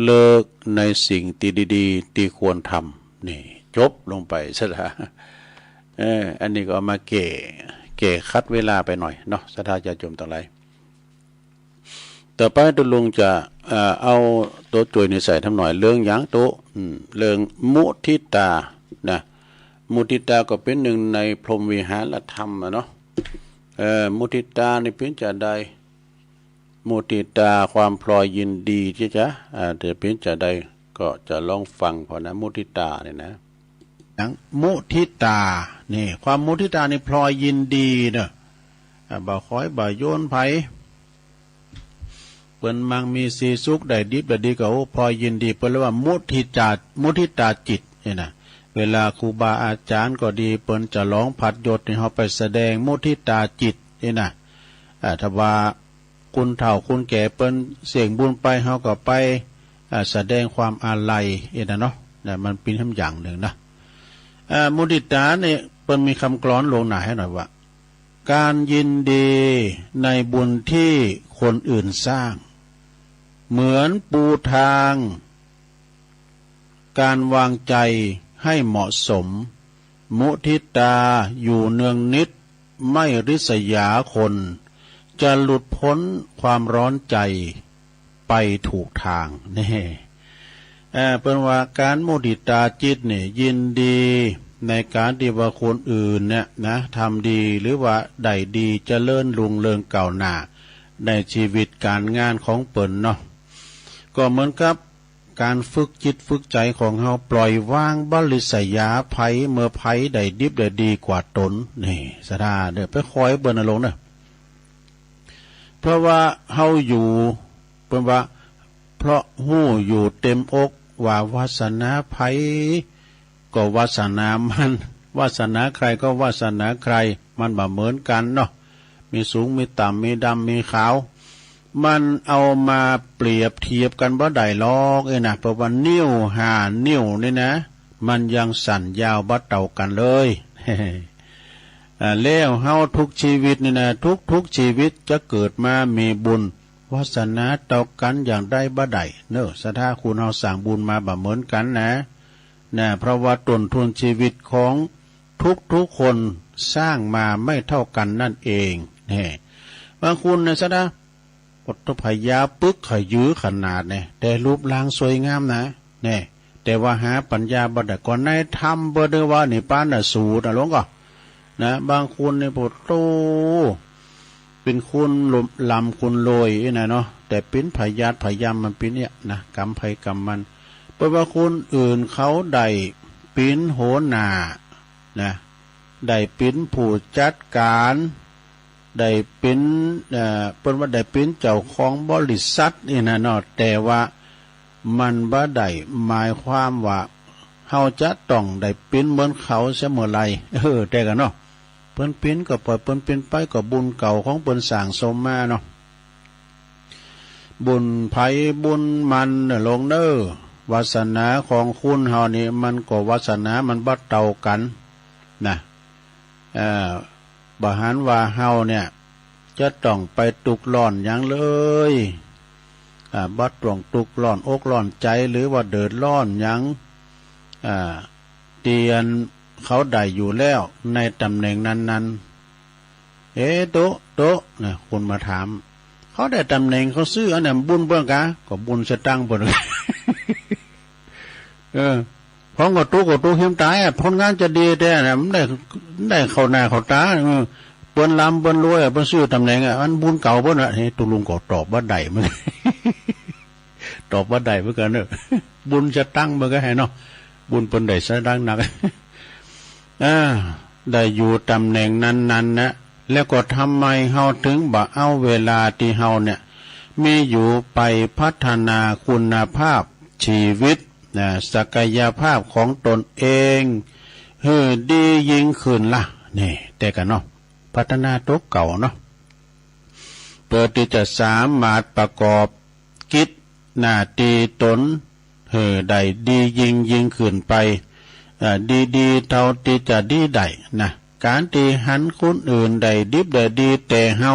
เลิกในสิ่งที่ดีๆที่ควรทำนี่ใจ จบลงไปซะละอันนี้ก็เอามาเก๋คัดเวลาไปหน่อยเนาะศรัทธาญาติโยมต่างหลายต่อไปตุลุงจะเอาตัวจุยในใส่ทำหน่อยเรื่องหยังโตเรื่องมุทิตานะมุทิตาก็เป็นหนึ่งในพรหมวิหารธรรมเนาะมุทิตานี่เป็นจะได้มุทิตาความพลอยยินดีที่จะแต่เป็นจะได้ก็จะลองฟังพอนะมุทิตาเนี่ยนะมุทิตานี่ความมุทิตานี่พลอยยินดีเนอะบ่คอยบ่โยนไผเปิ้นมังมีสีสุขได้ดิบได้ดีก็พลอยยินดีเปิ้นเรียกว่ามุทิตาจิตนี่นะเวลาครูบาอาจารย์ก็ดีเปิ้นจะร้องผัดยศให้เฮาไปแสดงมุทิตาจิตนี่นะถ้าว่าคุณเฒ่าคุณแก่เปิ้นเสี่ยงบุญไปเฮาก็ไปแสดงความอาลัยนี่นะเนาะมันเป็นคำอย่างหนึ่งนะมุทิตาเนี่ยเปิ้นมีคำกลอนลงหน้าให้หน่อยว่าการยินดีในบุญที่คนอื่นสร้างเหมือนปูทางการวางใจให้เหมาะสมมุทิตาอยู่เนืองนิดไม่ริษยาคนจะหลุดพ้นความร้อนใจไปถูกทางนี่เป็นว่าการมุทิตาจิตเนี่ยยินดีในการที่ว่าคนอื่นเนี่ยนะทำดีหรือว่าได้ดีเจริญรุ่งเรืองก้าวหน้าในชีวิตการงานของเปิ้นเนาะก็เหมือนกับการฝึกจิตฝึกใจของเฮาปล่อยวางบริษยาภัยเมื่อภัยได้ดิบได้ดีกว่าตนนี่สดาเด้อไปคอยเบิ่นลงเด้อเพราะว่าเฮาอยู่เพิ่นว่าเพราะฮู้อยู่เต็มอกว่าวาสนาภัยก็วาสนามันวาสนาใครก็วาสนาใครมันบ่เหมือนกันเนาะมีสูงมีต่ำมีดำมีขาวมันเอามาเปรียบเทียบกันบ่ได้หรอกนะเพราะว่านิ้ว5 นิ้วนี่นะมันยังสั่นยาวบ่เท่ากันเลยแล้วเฮาทุกชีวิตนี่นะทุกชีวิตจะเกิดมามีบุญวาสนาเท่ากันอย่างได้บ่ได้เนอะศรัทธาคุณเฮาสร้างบุญมาบ่เหมือนกันนะเพราะว่าต้นทุนชีวิตของทุกคนสร้างมาไม่เท่ากันนั่นเองนี่บางคนนะศรัทธาอดทพยาปึกขยื้อขนาดเนี่ยแต่รูปร่างสวยงามนะเนี่ยแต่ว่าหาปัญญาบ่ได้ก่อนในทำบ่ได้ว่านี่ปานน่ะสูตรหลวงก็นะบางคนในปวดโตเป็นคุณลำคุณโรยนะเนาะแต่เป็นพยาธิพยามมันเป็นเนี่ยนะกรรมภัยกรรมมันเพราะว่าคนอื่นเขาได้เป็นโหนานะได้เป็นผู้จัดการได้เป็นเป็นว่าได้เป็นเจ้าของบริษัทนี่นะเนาะแต่ว่ามันบ่ได้หมายความว่าเฮาจะต้องได้เป็นเหมือนเขาเสมอไรแต่กันเนาะเพิ่นเป็นก็ปล่อยเพิ่นเป็นไปก็บุญเก่าของเพิ่นสร้างสมมาเนาะบุญไผบุญมันลงเด้อวาสนาของคุณเฮานี่มันก็วาสนามันบ่เท่ากันนะบหารว่าเฮาเนี่ยจะต้องไปตุกร้อนอย่างเลยบ่ต้องตุกร้อนอกร้อนใจหรือว่าเดือดร้อนอย่างเตียนเขาได้อยู่แล้วในตำแหน่งนั้นๆโตนะคุณมาถามเขาได้ตำแหน่งเขาซื้ออันนั้นบุญเบิ่งกะก็บุญสตังค์เบิ่งพองก็ตุเฮ็มตายผลงานจะดีแต่น่ะมันได้เข้าหน้าเข้าตาเปิ้นลำเปิ้นรวยเปิ้นซื้อตำแหน่งมันบุญเก่าเปิ้นให้ตุลุงก็ตอบว่าได้มันตอบว่าได้เหมือนกันเด้อบุญจะตั้งมันก็ให้เนาะบุญเปิ้นได้ซะดังหนักได้อยู่ตำแหน่งนั้นๆนะแล้วก็ทำไมเฮาถึงบ่เอาเวลาที่เฮาเนี่ยมีอยู่ไปพัฒนาคุณภาพชีวิตศักยภาพของตนเองดียิ่งขึ้นล่ะนี่แต่กันเนาะพัฒนาตัวเก่าเนาะเปิดที่จะสามารถประกอบกิจหน้าที่ตนได้ดียิ่งขึ้นไปดีเท่าที่จะดีได้นะการที่หันคนอื่นได้ดิบได้ดีแต่เฮา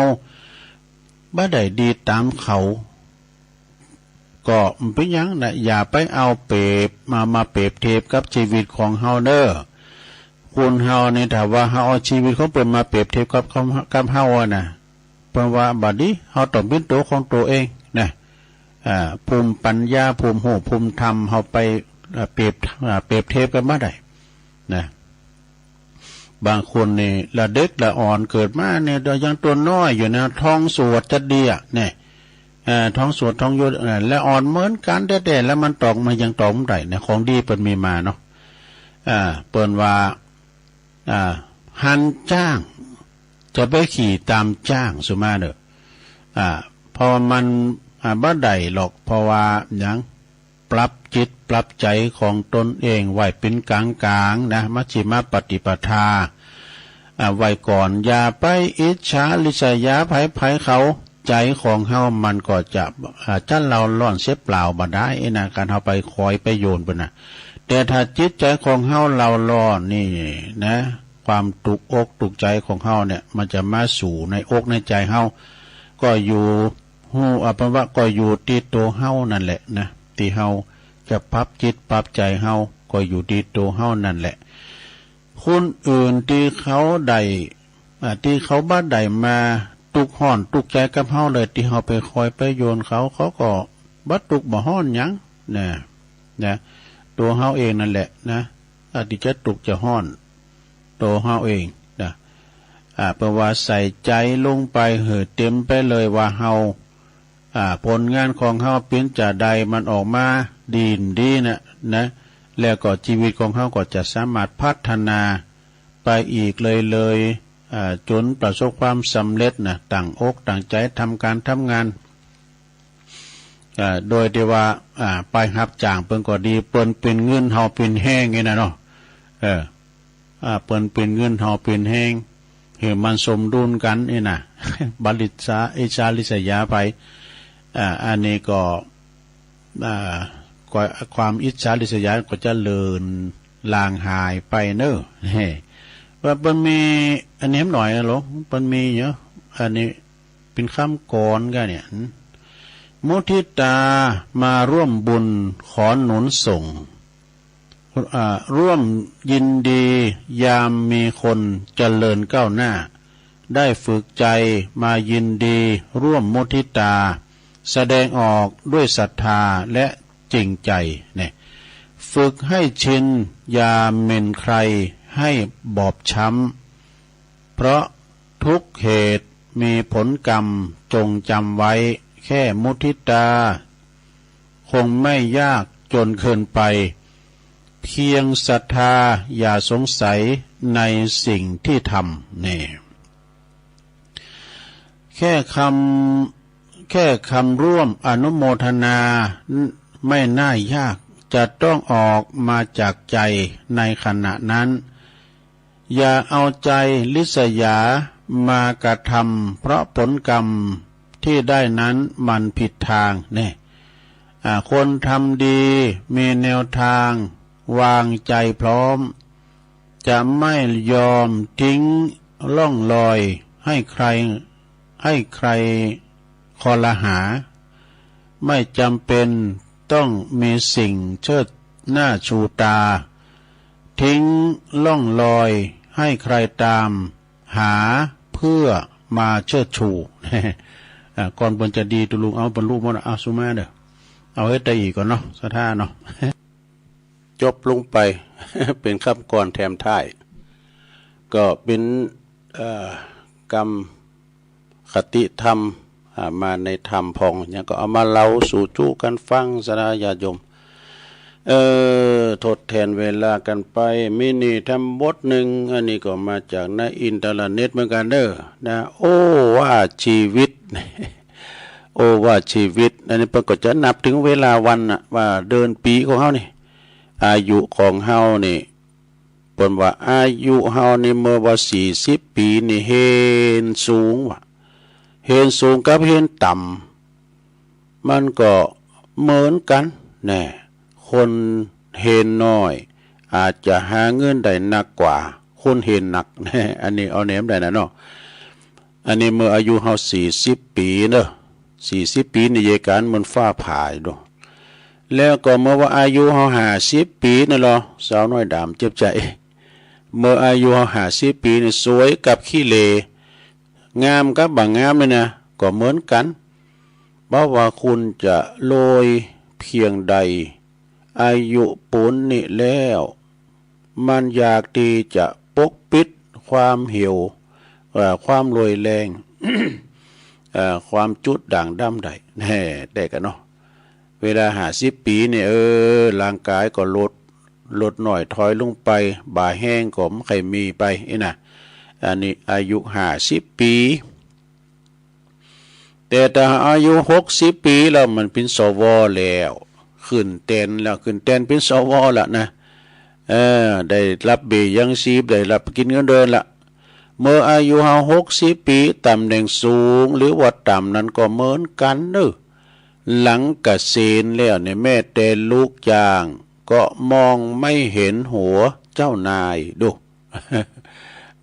บ่ได้ดีตามเขา ก็เป็นยังนะอย่าไปเอาเปรียบมาเปรียบเทียบกับชีวิตของเฮาเด้อคุณเฮาเนี่ยถ้าว่าเฮาเอาชีวิตของเปิ้นมาเปรียบเทียบกับเฮานะเพราะว่าบัดนี้เฮาต้องเป็นตัวของตัวเองนะภูมิปัญญาภูมิโหภูมิธรรมเฮาไปเปรียบเทียบกันบ่ได้นะบางคนนี่ละเด็กละอ่อนเกิดมาเนี่ยยังตัวน้อยอยู่นะท้องสวดจะดีอ่ะเนี่ยท้องสวดท้องโยดและอ่อนเหมือนกันแต่แล้วมันตอกมายังตอกไม่ได้เนี่ยของดีเปิ้นมีมาเนาะเปิ้นว่าหันจ้างจะไปขี่ตามจ้างสุมาเด้อเพราะมันบ่ได้หรอกเพราะว่าหยังปรับจิตปรับใจของตนเองไว้เป็นกลางๆนะมัชฌิมปฏิปทาไว้ก่อนอย่าไปอิจฉาริษยาไผเขาใจของเฮามันก็จะจันเราล่อนเสียเปล่าบ่ได้นะการเฮาไปคอยไปโยนปุ่นน่ะแต่ถ้าจิตใจของเฮาเราล่อนนี่นะความตุกอกตุกใจของเฮาเนี่ยมันจะมาสู่ในอกในใจเฮาก็อยู่ฮู้เป็นว่าก็อยู่ที่ตัวเฮานั่นแหละนะที่เฮาจะปรับจิตปรับใจเฮาก็อยู่ที่ตัวเฮานั่นแหละคนอื่นที่เขาได้ที่เขาบ้าได้มาตุกห่อนตุกใจกับเฮาเลยที่เฮาไปคอยไปโยนเขาก็บัดตุกบ่ฮ้อนหยังนะตัวเฮาเองนั่นแหละนะที่จะตุกจะฮ้อนตัวเฮาเองนะเพราะว่าใส่ใจลงไปเต็มไปเลยว่าเฮาผลงานของเฮาเป็นจะใดมันออกมาดีนะแล้วก็ชีวิตของเฮาก็จะสามารถพัฒนาไปอีกเลยจนประสบความสำเร็จนะตั้งอกตั้งใจทำการทำงานโดยที่ว่าไปรับจ้างเปิ้นก็ดีเปิ้นเป็นเงินเฮาเป็นแห้งไงนะเนาะเปิ้นเป็นเงินเฮาเป็นแห้งให้มันสมดุลกันนี่นะบริษาอิจาริษยาไปอันนี้ก็ความอิจฉาริษยาก็จะเลินลางหายไปเนอะว่ามันมีอันนี้หน่อยนะหรอมันมีเยอะอันนี้เป็นคำกรกันเนี่ยมุทิตามาร่วมบุญขอหนุนส่งร่วมยินดียามมีคนเจริญก้าวหน้าได้ฝึกใจมายินดีร่วมมุทิตาแสดงออกด้วยศรัทธาและจริงใจเนี่ยฝึกให้ชินยาเม่นใครให้บอบช้ำเพราะทุกเหตุมีผลกรรมจงจำไว้แค่มุทิตาคงไม่ยากจนเกินไปเพียงศรัทธาอย่าสงสัยในสิ่งที่ทำนี่แค่คำร่วมอนุโมทนาไม่น่ายากจะต้องออกมาจากใจในขณะนั้นอย่าเอาใจลิษยามากระทำเพราะผลกรรมที่ได้นั้นมันผิดทางเนี่ยคนทำดีมีแนวทางวางใจพร้อมจะไม่ยอมทิ้งล่องลอยให้ใครคอลหาไม่จำเป็นต้องมีสิ่งเชิดหน้าชูตาทิ้งล่องลอยให้ใครตามหาเพื่อมาเชิดชูก่อนบนจะดีตุลุงเอาบรรลุมันเอาสุมาเด้อเอาให้ได้อีกก่อนเนาะสะท่าเนาะจบลงไป เป็นคำก่อนแถมท้ายก็เป็นกรรมคติธรรมมาในธรรมพองเนี่ยก็เอามาเล่าสู่จู้กันฟังสนาญาโยมทดแทนเวลากันไปมินี่ทำบทหนึ่งอันนี้ก็มาจากในอินเทอร์เน็ตเหมือนกันเด้อนะโอ้ว่าชีวิต โอ้ว่าชีวิตอันนี้เพิ่นก็จะนับถึงเวลาวันน่ะว่าเดินปีของเฮานี่อายุของเฮานี่เพิ่นว่าอายุเฮานี่เมื่อว่า40ปีนี่เห็นสูงว่ะเห็นสูงกับเห็นต่ำมันก็เหมือนกันแน่คนเห็นน้อยอาจจะหาเงินได้หนักกว่าคนเห็นหนักแน่อันนี้เอาแหนมได้นะเนาะอันนี้เมื่ออายุเฮา40ปีเด้อ40ปีนี่เยการมันฟ้าผ่าเด้อ แล้วก็เมื่อว่าอายุเฮา50 ปีนั่นหรอสาวน้อยดำเจ็บใจเมื่ออายุเฮา50 ปีนี่สวยกับขี้เลงามกับบ่งามเลยนะก็เหมือนกันเพราะว่าคุณจะโรยเพียงใดอายุปูนนี่แล้วมันอยากที่จะปกปิดความเหี่ยวความรวยแรง ความจุดด่างดำใดแน่ได้กันเนาะเวลา50 ปีเนี่ยร่างกายก็ลดหน่อยถอยลงไปบ่าแห้งก็ไม่ค่อยมีไปนะอันนี้อายุ50 ปีแต่ถ้าอายุ60 ปีแล้วมันเป็นสวแล้วขึ้นเต้นแล้วขึ้นเต้นเป็นสวแล้วนะได้รับเบี้ยยังชีพได้รับกินเงินเดือนละเมื่ออายุ60 ปีตำแหน่งสูงหรือว่าต่ำนั้นก็เหมือนกันเด้อหลังเกษียณแล้วเนี่ยแม่แต่ลูกจ้างก็มองไม่เห็นหัวเจ้านายดู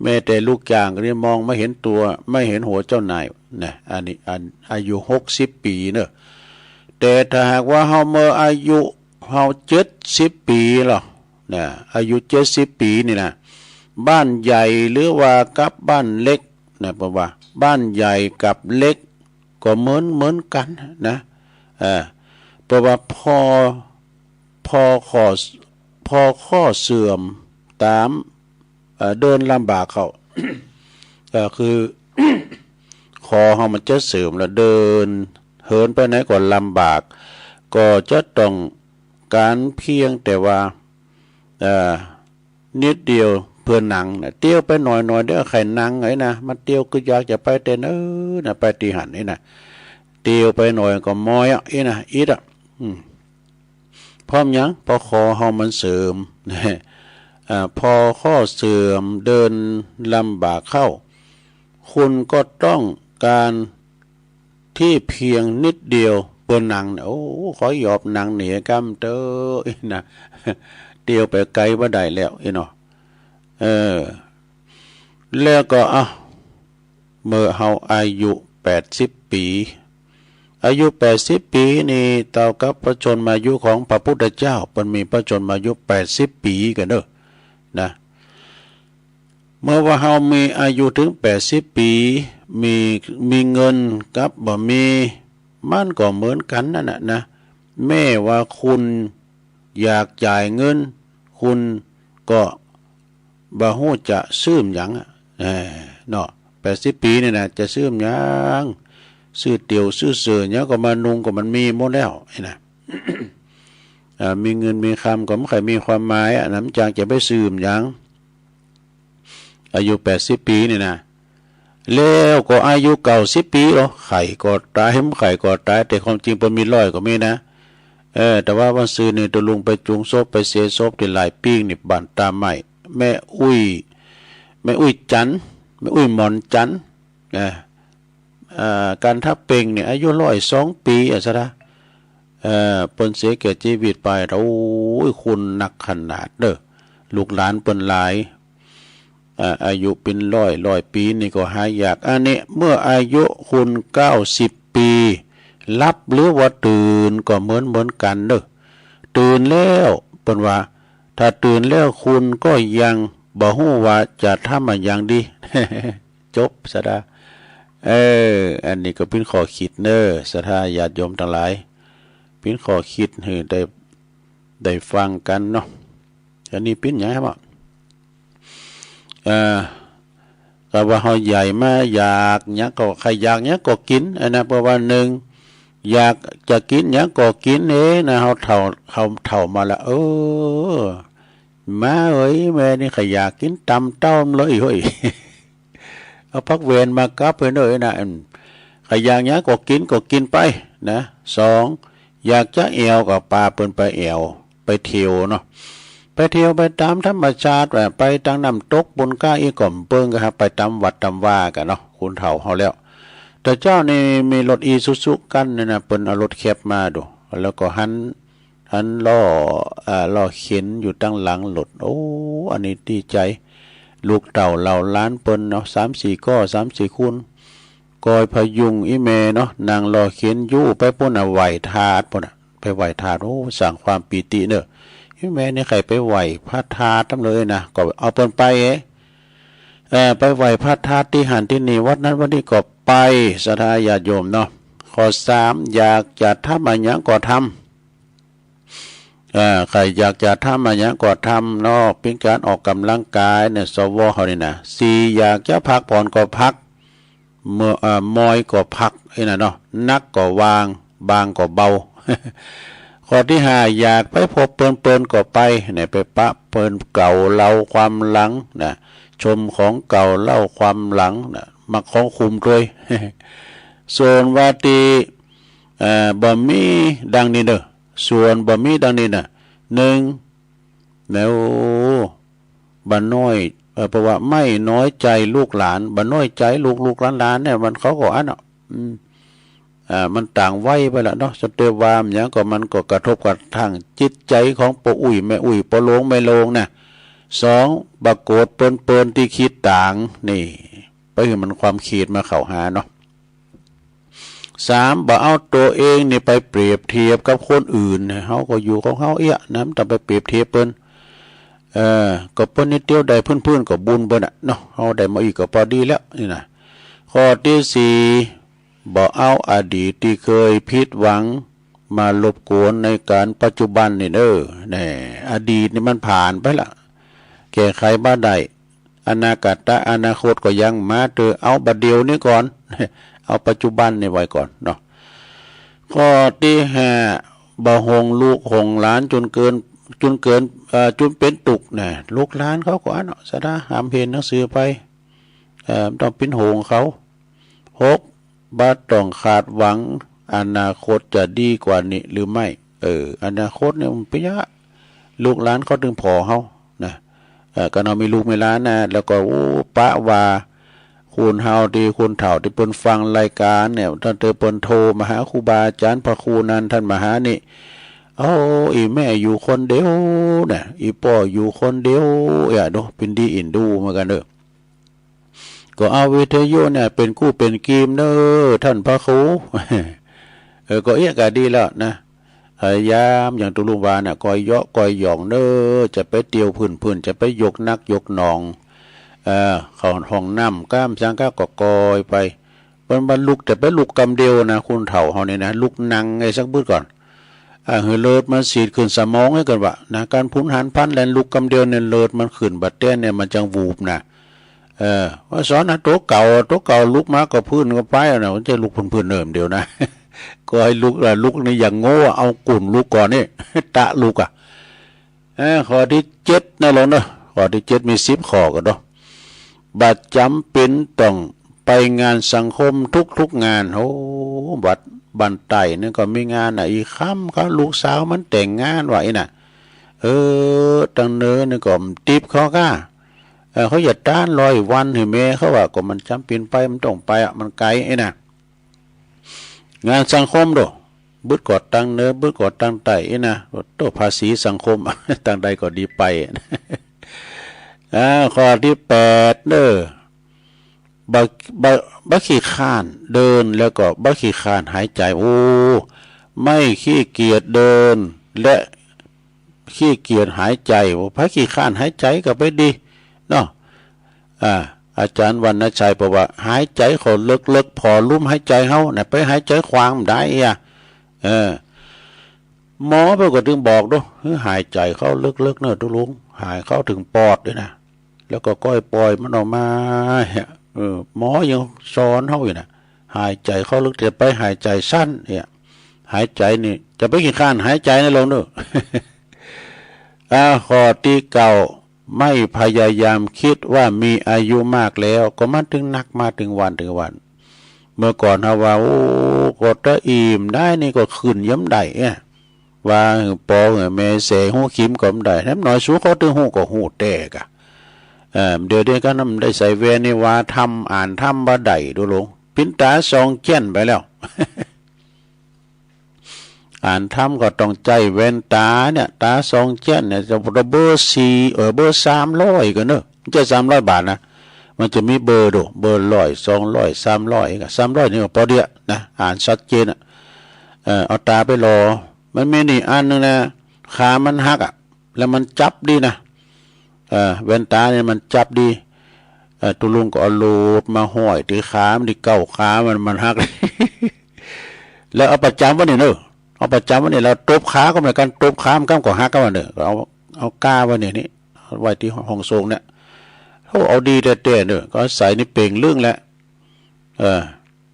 แม่แต่ลูกจ้างก็นี่มองไม่เห็นตัวไม่เห็นหัวเจ้านายนะอันนี้อายุ60 ปีเนอะแต่ถ้าหากว่าเฮาเมื่ออายุเฮา70 ปีหรอนะอายุ70 ปีนี่นะบ้านใหญ่หรือว่ากับบ้านเล็กนะเพราะว่าบ้านใหญ่กับเล็กก็เหมือนกันนะเพราะว่าพอข้อเสื่อมตามเดินลำบากเขา ก็คือ คอเฮามันจะเสื่อมแล้วเดินเหินไปไหนก็ลำบากก็จะต้องการเพียงแต่ว่านิดเดียวเพื่อหนังนะเตี้ยวไปหน่อยเด้อไข่หนังไงนะมันเตี้ยวก็อยากจะไปแต่นะไปตีหันนี่นะเตี้ยวไปหน่อยก็มอยนะอีดพร้อมยังพอคอเฮามันเสื่อมพอข้อเสื่อมเดินลำบากเข้าคุณก็ต้องการที่เพียงนิดเดียวเปื้อนหนังโอ้ขอหยอบหนังเหนียกำเตอนะเดียวไปไกลว่าได้แล้วเนาะแล้วก็เมื่อเฮาอายุ80 ปีอายุ80 ปีนี่เท่ากับพระชนมายุของพระพุทธเจ้ามันมีพระชนมายุ80 ปีกันเด้อนะเมื่อว่าเฮามีอายุถึง80 ปีมีเงินกับบ่มีมันก็เหมือนกันนั่นน่ะนะแม่ว่าคุณอยากจ่ายเงินคุณก็บ่ฮู้จะซื้อหยังเนาะ80 ปีนี่นะจะซื้อหยังซื้อเตี๋ยวซื้อเสือเนี่ยก็มานุงก็มันมีหมดแล้วนะ มีเงินมีคำก็ไม่เคยมีความหมายน้ำจางจะไปซื้อหยังอายุ80 ปีนี่นะแล้วก็อายุ90 ปีหรอไข่ก็ตายไข่ก็ตายแต่ความจริงมันมี100ก็มีนะแต่ว่าวันซื้อนี่ตัวลุงไปจุงศพไปเสียศพที่หลายปีนี่บ้านตาใหม่แม่อุ้ยจันแม่อุ้ยหมอนจันการทับเป่งเนี่ยอายุ102 ปีซะนะเปิ้นเสียแก่ชีวิตไปโอ้ยคุณหนักขนาดเด้อลูกหลานเปิ้นหลายอายุเป็นร้อยปีนี่ก็หายากอันนี้เมื่ออายุคุณ90 ปีรับหรือว่าตื่นก็เหมือนกันเด้อตื่นแล้วเปิ้นว่าถ้าตื่นแล้วคุณก็ยังบ่ฮู้ว่าจะทำอย่างดี จบซะดาอันนี้ก็เป็นข้อคิดเด้อศรัทธาญาติโยมทั้งหลายเป็นข้อคิดให้ได้ฟังกันเนาะอันนี้เป็นหยังครับก็ว่าเฮาใหญ่มาอยากหยังก็ใครอยากหยังก็กินอันนั้นเพราะว่าหนึ่งอยากจะกินหยังก็กินนะเฮาเฒ่ามาละมาเอ้ยแม่นี่ใครอยากกินตำต้มเลยเฮ้ย เอาพักเวรมากับเพิ่นเด้อนะใครอยากหยังก็กินไปนะ2อยากจะแอวก็พาเพิ่นไปแอวไปเที่ยวเนาะไปเที่ยวไปตามธรรมชาติไปทางน้ำตกบนก้าอีก่อมเปิ้งก็ครับไปตามวัดตามว่ากันเนาะคุณเฒ่าเฮาแล้วแต่เจ้านี่มีรถอีซูซุกันนี่นะเปิ้นเอารถแคปมาดูแล้วก็หันล้อเข็นอยู่ตั้งหลังรถโอ้อันนี้ดีใจลูกเต่าเหล่าล้านเปิ้นเนาะ3-4ก้อ3-4คูณกอยพยุงอีเมเนาะนางล้อเข็นอยู่ไปพุ่นไหวถาดพุ่น ไปไหว้ธาตุโอ้สั่งความปีติเนอะแม่นี่ใครไปไหว้พระธาตุตั้งเลยนะก็เอาเปิ้นไปไปไหว้พระธาตุที่หันที่นี่วัดนั้นวัดนี้ก็ไปศรัทธาญาติโยมเนาะข้อ3อยากจะทำอะไรอย่างก็ทำใครอยากจะทำอะไรอย่างก็ทำเนาะเป็นการออกกำลังกายเนี่ยสวเขานี่นะ4อยากจะพักผ่อนก็พักเมื่อมอยก็พักไอ้น่ะเนาะนักก็วางบางก็เบา ข้อที่5อยากไปพบเปิ้นก็ไปเนี่ยไปปะเปิ้นเก่าเล่าความหลังนะชมของเก่าเล่าความหลังนะมักของคุมด้วย ส่วนว่าที่บ่มีดังนี้เด้อส่วนบ่มีดังนี้น่ะ1แล้วบ่น้อยเพราะว่าไม่น้อยใจลูกหลานบ่น้อยใจลูกหลานเนี่ยมันเขาก็อันเนาะมันต่างไว้ไปละเนาะสเตวามอย่างก็มันก็กระทบกระทั่งจิตใจของปออุ้ยแม่อุ้ยปอโลงแม่โลงนะ2บักโกรธเปิ้นที่คิดต่างนี่ไปคือมันความคิดมาเข้าหาเนาะ3บ่เอาตัวเองนี่ไปเปรียบเทียบกับคนอื่นเฮาก็อยู่ของเฮาเอี้ยนะมันต้องไปเปรียบเทียบเปิ้นก็เปิ้นนิดเดียวได้พื้นๆก็บุญเปิ้นน่ะเนาะเฮาได้มาอีกก็พอดีแล้วนี่นะข้อที่4บ่เอาอดีตที่เคยผิดหวังมารบกวนในการปัจจุบันนี่แน่อดีตนี่มันผ่านไปละแก้ไขบ่ได้อนาคตก็ยังมาเอาบัดเดียวนี้ก่อนเอาปัจจุบันนี่ไว้ก่อนเนาะข้อที่5บ่หงลูกหงหลานจนเป็นตุกน่ะลูกหลานเขาก็เนาะสะดาหามเห็นหนังสือไปต้องเป็นหงเขา6บ่ต้องขาดหวังอนาคตจะดีกว่านี้หรือไม่อนาคตเนี่ยมันไปยะลูกหลานเขาถึงพอเฮานะก็เรามีลูกมีหลานนะแล้วก็ปะว่าคุณเฮาดีคุณเฒ่าที่เปิ้นฟังรายการเนี่ยท่านเปิ้นโทรมาหาครูบาอาจารย์พระครูนั้นท่านมาหานี่อีแม่อยู่คนเดียวน่ะอีพ่ออยู่คนเดียวเนาะเป็นดีอินดูเหมือนกันเด้อก็เอาวิทยุเนี่ยเป็นกู้เป็นกีมเด้อท่านพระครูก็ก็ดีแล้วนะพยายามอย่างตุลุวาน่ะกอยเยาะกอยหย่องเด้อจะไปเตียวพื้นจะไปยกนักยกนองเข้าห้องน้ำก้ามช้างก้าก็กอยไปบรรลุแต่ไปลุกกำเดียวนะคุณเฒ่าเฮานี่นะลุกนั่งไงสักบื้อก่อนเฮือเลิศมันสีดขึ้นสมองให้กันว่านะการพุนหันพันแลนลุกกำเดียวเนี่ยเลิศมันขึ้นบัดเต้นเนี่ยมันจังวูบนะว่าสอนนะโต๊ะเก่าลุกมาก็พื้นก็ไปนะมันจะลุกพื้นเดิมเดียวนะ ก็ให้ลุกนี่อย่างโง่เอากลุ่มลุกก่อนนี่ ตะลุกข้อที่7นั่นแหละเนาะข้อที่7มี10ข้อกันเนาะบัดจำเป็นต้องไปงานสังคมทุกงานบัดบันไตนี่ก็มีงานอีกค่ำเขาลูกสาวมันแต่งงานไว้น่ะตั้งเนื้อนี่ก็ติบเขาก้าเขาอย่าต้าน100 วันให้แม่เขาว่าก็มันจำเป็นไปมันต้องไปมันไกลน่ะงานสังคมโดบึดกอดตั้งเนื้อบึดกอดตั้งไตน่ะตัวภาษีสังคม ตั้งใดก็ดีไป ข้อที่8บักขี้ข้านเดินแล้วก็บักขี้ข้านหายใจไม่ขี้เกียจเดินและขี้เกียจหายใจพระขี้ข้านหายใจก็ไปดีเนาะอาจารย์วรรณชัยบอกว่าหายใจเขาเลิกพอลุ่มหายใจเฮาน่ะไปหายใจขวางได้หมอเพิ่นก็ถึงบอกด้วยหายใจเข้าลึกๆเนอะทุลุงหายเข้าถึงปอดด้วยนะแล้วก็ก้อยปล่อยมันออกมาหมอยังสอนเฮาอยู่นะหายใจเข้าลึกแต่ไปหายใจสั้นเนี่ยหายใจนี่จะไปขี้ข้านหายใจนะลงเด้อข้อที่9ไม่พยายามคิดว่ามีอายุมากแล้วก็มันถึงนักมาถึงวันเมื่อก่อนเฮาว่ากดอิ่มได้นี่ก็ขึ้นย้ำได้ว่าปอแม่เสหูขิมก็บ่ได้น้ำน้อยสู้เขาถึงหูก็หูแตกเดี๋ยวก็นำได้ใส่เวนี่ว่าอ่านบ่ได้ดูลงปินตาซองเจี้ยนไปแล้ว อ่านก็ต้องใจแว่นตาเนี่ยตาซองเจี้ยนเนี่ยจะเบอร์4เบอร์300ก็เนอะมันจะ300 บาทนะมันจะมีเบอร์เบอร์100 200 300ก็300นี่ก็พอดีนะอ่านชัดเจนเอาตาไปรอ มันมีนี่อันนึงนะขามันหักอ่ะแล้วมันจับดีนะแว่นตาเนี่ยมันจับดีตุลุงก็เอาโลดมาห้อยที่ขามันที่เก้าขามันหัก แล้วเอาประจำวันนี้เนอะเอาประจำวันนี้เราตบขาก็เหมือนกันตบขามันก็หักกันวันเนอะเอาก้าวันนี้นี่ไว้ที่ห้องทรงเนี่ยเอาดีแต่เนอะก็ใส่ในเป่งเรื่องแล้ว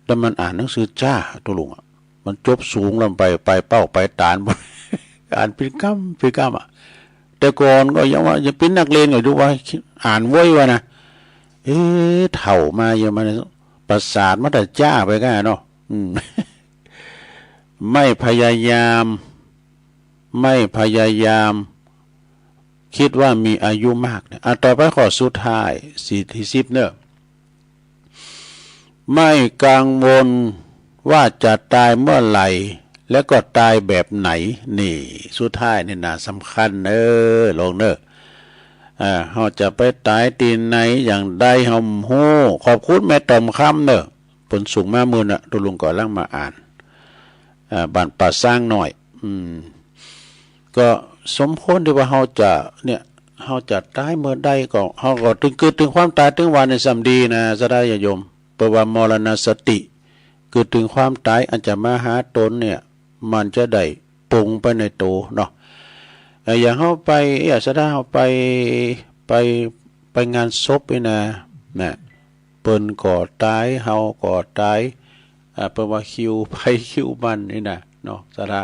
แล้วมันอ่านหนังสือจ้าตุลุงอ่ะมันจบสูงลงไปเป้าไปตานอ่านเป็นกัมอ่ะแต่ก่อนก็ยังว่าจะเป็นนักเรียนก็ดูว่าอ่านไว้ว่านะเถ่ามาเยอะมาประสาทมันแต่จ้าไปกันเนาะไม่พยายามคิดว่ามีอายุมากเนี่ยต่อไปข้อสุดท้าย40เนี่ยไม่กังวลว่าจะตายเมื่อไหร่แล้วก็ตายแบบไหนนี่สุดท้ายนี่น่าสำคัญลงเขาจะไปตายตีนไหนอย่างใดเฮาฮู้ขอบคุณแม่ต่อมคำผลสูงมามือน่ะตุลุงก่อล่างมาอ่านบ้านป่าสร้างหน่อยก็สมควรที่ว่าเฮาจะตายเมื่อใดก็เฮาก็ถึงความตายถึงวันในสำดีนะสดายโยมเพราะว่ามรณสติคือถึงความตายอันจะมาหาตนเนี่ยมันจะได้ปรุงไปในตัวเนาะอย่างเฮาไปสดาเฮาไปงานศพนะเปิ้นก่อตายเฮาก่อตายเพราะว่าคิวไปคิวมันนี่นะเนาะสดา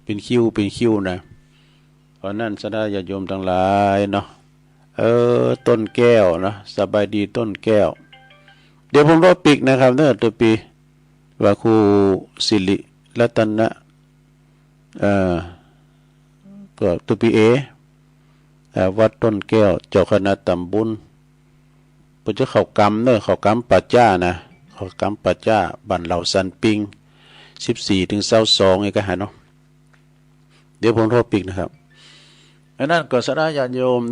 เป็นคิวนะเพราะนั้นสดาญาติโยมทั้งหลายเนาะต้นแก้วเนาะสบายดีต้นแก้วเดี๋ยวผมรอปิกนะครับตัวปีว่าครูศิริรัตนะก็ตัวปีวัดต้นแก้วเจ้าคณะตำบลปุจเขากำเขากำปัจจ้านะเขากำปัจจ้าบ้านเหล่าสันปิง14 ถึง 22ไอ้ก็หาเนาะเดี๋ยวผมโทรปิกนะครับอันนั้นก็สดาญาติโยม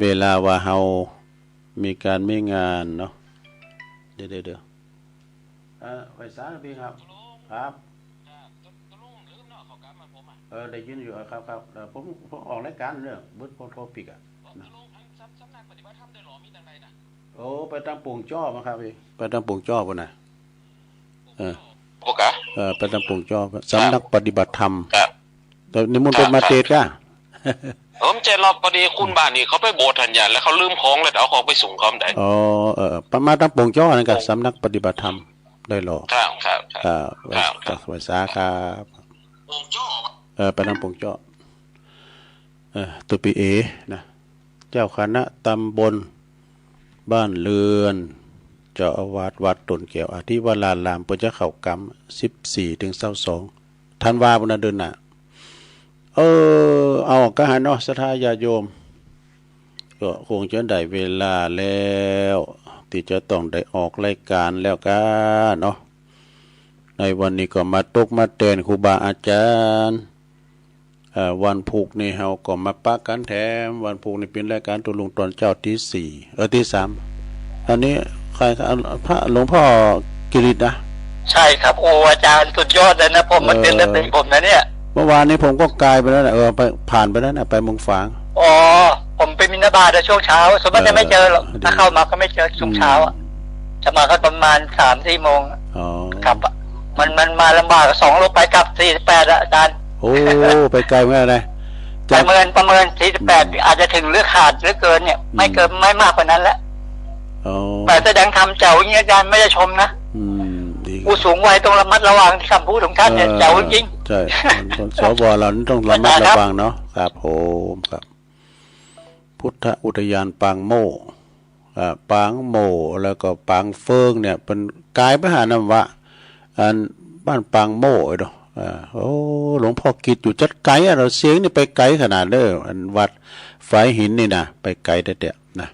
เวลาว่าเฮามีการไม่งานเนาะเดี๋ยวไฟฟ้าพี่ครับได้ยินอยู่ครับผมออกรายการเนี่ยบุ๊ดโพโทปิกอ่ะโอ้ไปตั้งปุ่งจ้อมาครับพี่ไปตั้งปุ่งจ้อป่ะนะไปตั้งปุ่งจ้อสำนักปฏิบัติธรรมแต่นิมนต์เป็นมาเตดก้าผมเจรอบพอดีคุณบ้านนี่เขาไปโบสถ์ทันยันแล้วเขาลืมของเลยเอาของไปส่งเขาได้ประมาณตั้งปุ่งจ้อนั่นก็สำนักปฏิบัติธรรมได้หรอครับภาษาครับปุ่งจ้อไปตั้งปุ่งจ้อตัวปีนะเจ้าคณะตำบลบ้านเรือนเจ้าอาวาสวัดต้นแก้วอธิวรารามปุจจเขากำ14 ถึง 22ธันวาคมเดือนน่ะเอาก็หาเนาะศรัทธาญาติโยมก็คงจะได้เวลาแล้วที่จะต้องได้ออกรายการแล้วกันเนาะในวันนี้ก็มาตกมาเตือนครูบาอาจารย์วันพุกนี่เฮาก็มาปักกันแถมวันพุกนี่เป็นรายการตุลุงตอนเจ้าที่4ที่3อันนี้ใครพระหลวงพ่อกิริตนะใช่ครับโอ้อาจารย์สุดยอดเลยนะผมมันเป็นระดับผมนะเนี่ยเมื่อวานนี้ผมก็กลายไปแล้วนะไปผ่านไปแล้วนะไปเมืองฝางผมไปมินาบาในช่วงเช้าสมมติจะไม่เจอหรอกถ้าเข้ามาก็ไม่เจอช่วงเช้าจะมาก็ประมาณ 3-4 โมงครับมันมาลำบาก2 โลไปกลับ48อาจารย์โอ้ไปไกลเมื่อไรประเมิน48อาจจะถึงหรือขาดหรือเกินเนี่ยไม่เกินไม่มากกว่านั้นแล้วแต่แสดงธรรมเจ้าอย่างนี้อาจารย์ไม่ได้ชมนะผู้สูงวัยต้องระมัดระวังที่คำพูดของท่านเนี่ยเจ้าจริงใช่คนสวเราต้องระมัดระวังเนาะครับผมครับพุทธอุทยานปางโมปางโมแล้วก็ปางเฟิงเนี่ยเป็นกายพระหานำวะบ้านปางโมเนาะหลวงพ่อกิจอยู่จัดไกลเราเสียงนี่ไปไกลขนาดเด้อวัดฝายหินนี่นะไปไกลแต่นะ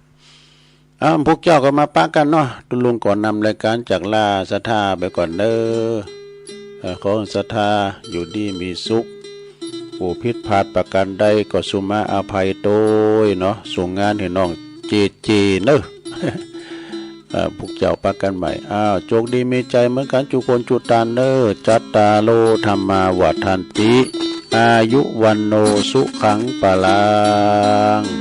พวกเจ้าก็มาปะกันเนาะตุลุงก่อนนำรายการจากลาศรัทธาไปก่อนเด้อขอศรัทธาอยู่ดีมีสุขผู้ผิดพลาดประการใดก็สุมาอภัยโดยเนาะส่งงานให้น้องเจเนอะ พวกเจ้าปักกันใหม่โชคดีมีใจเหมือนกันจุคนจุตานเนอจัตตาโลธรรมาวัฏันติอายุวันโนสุขังปะลัง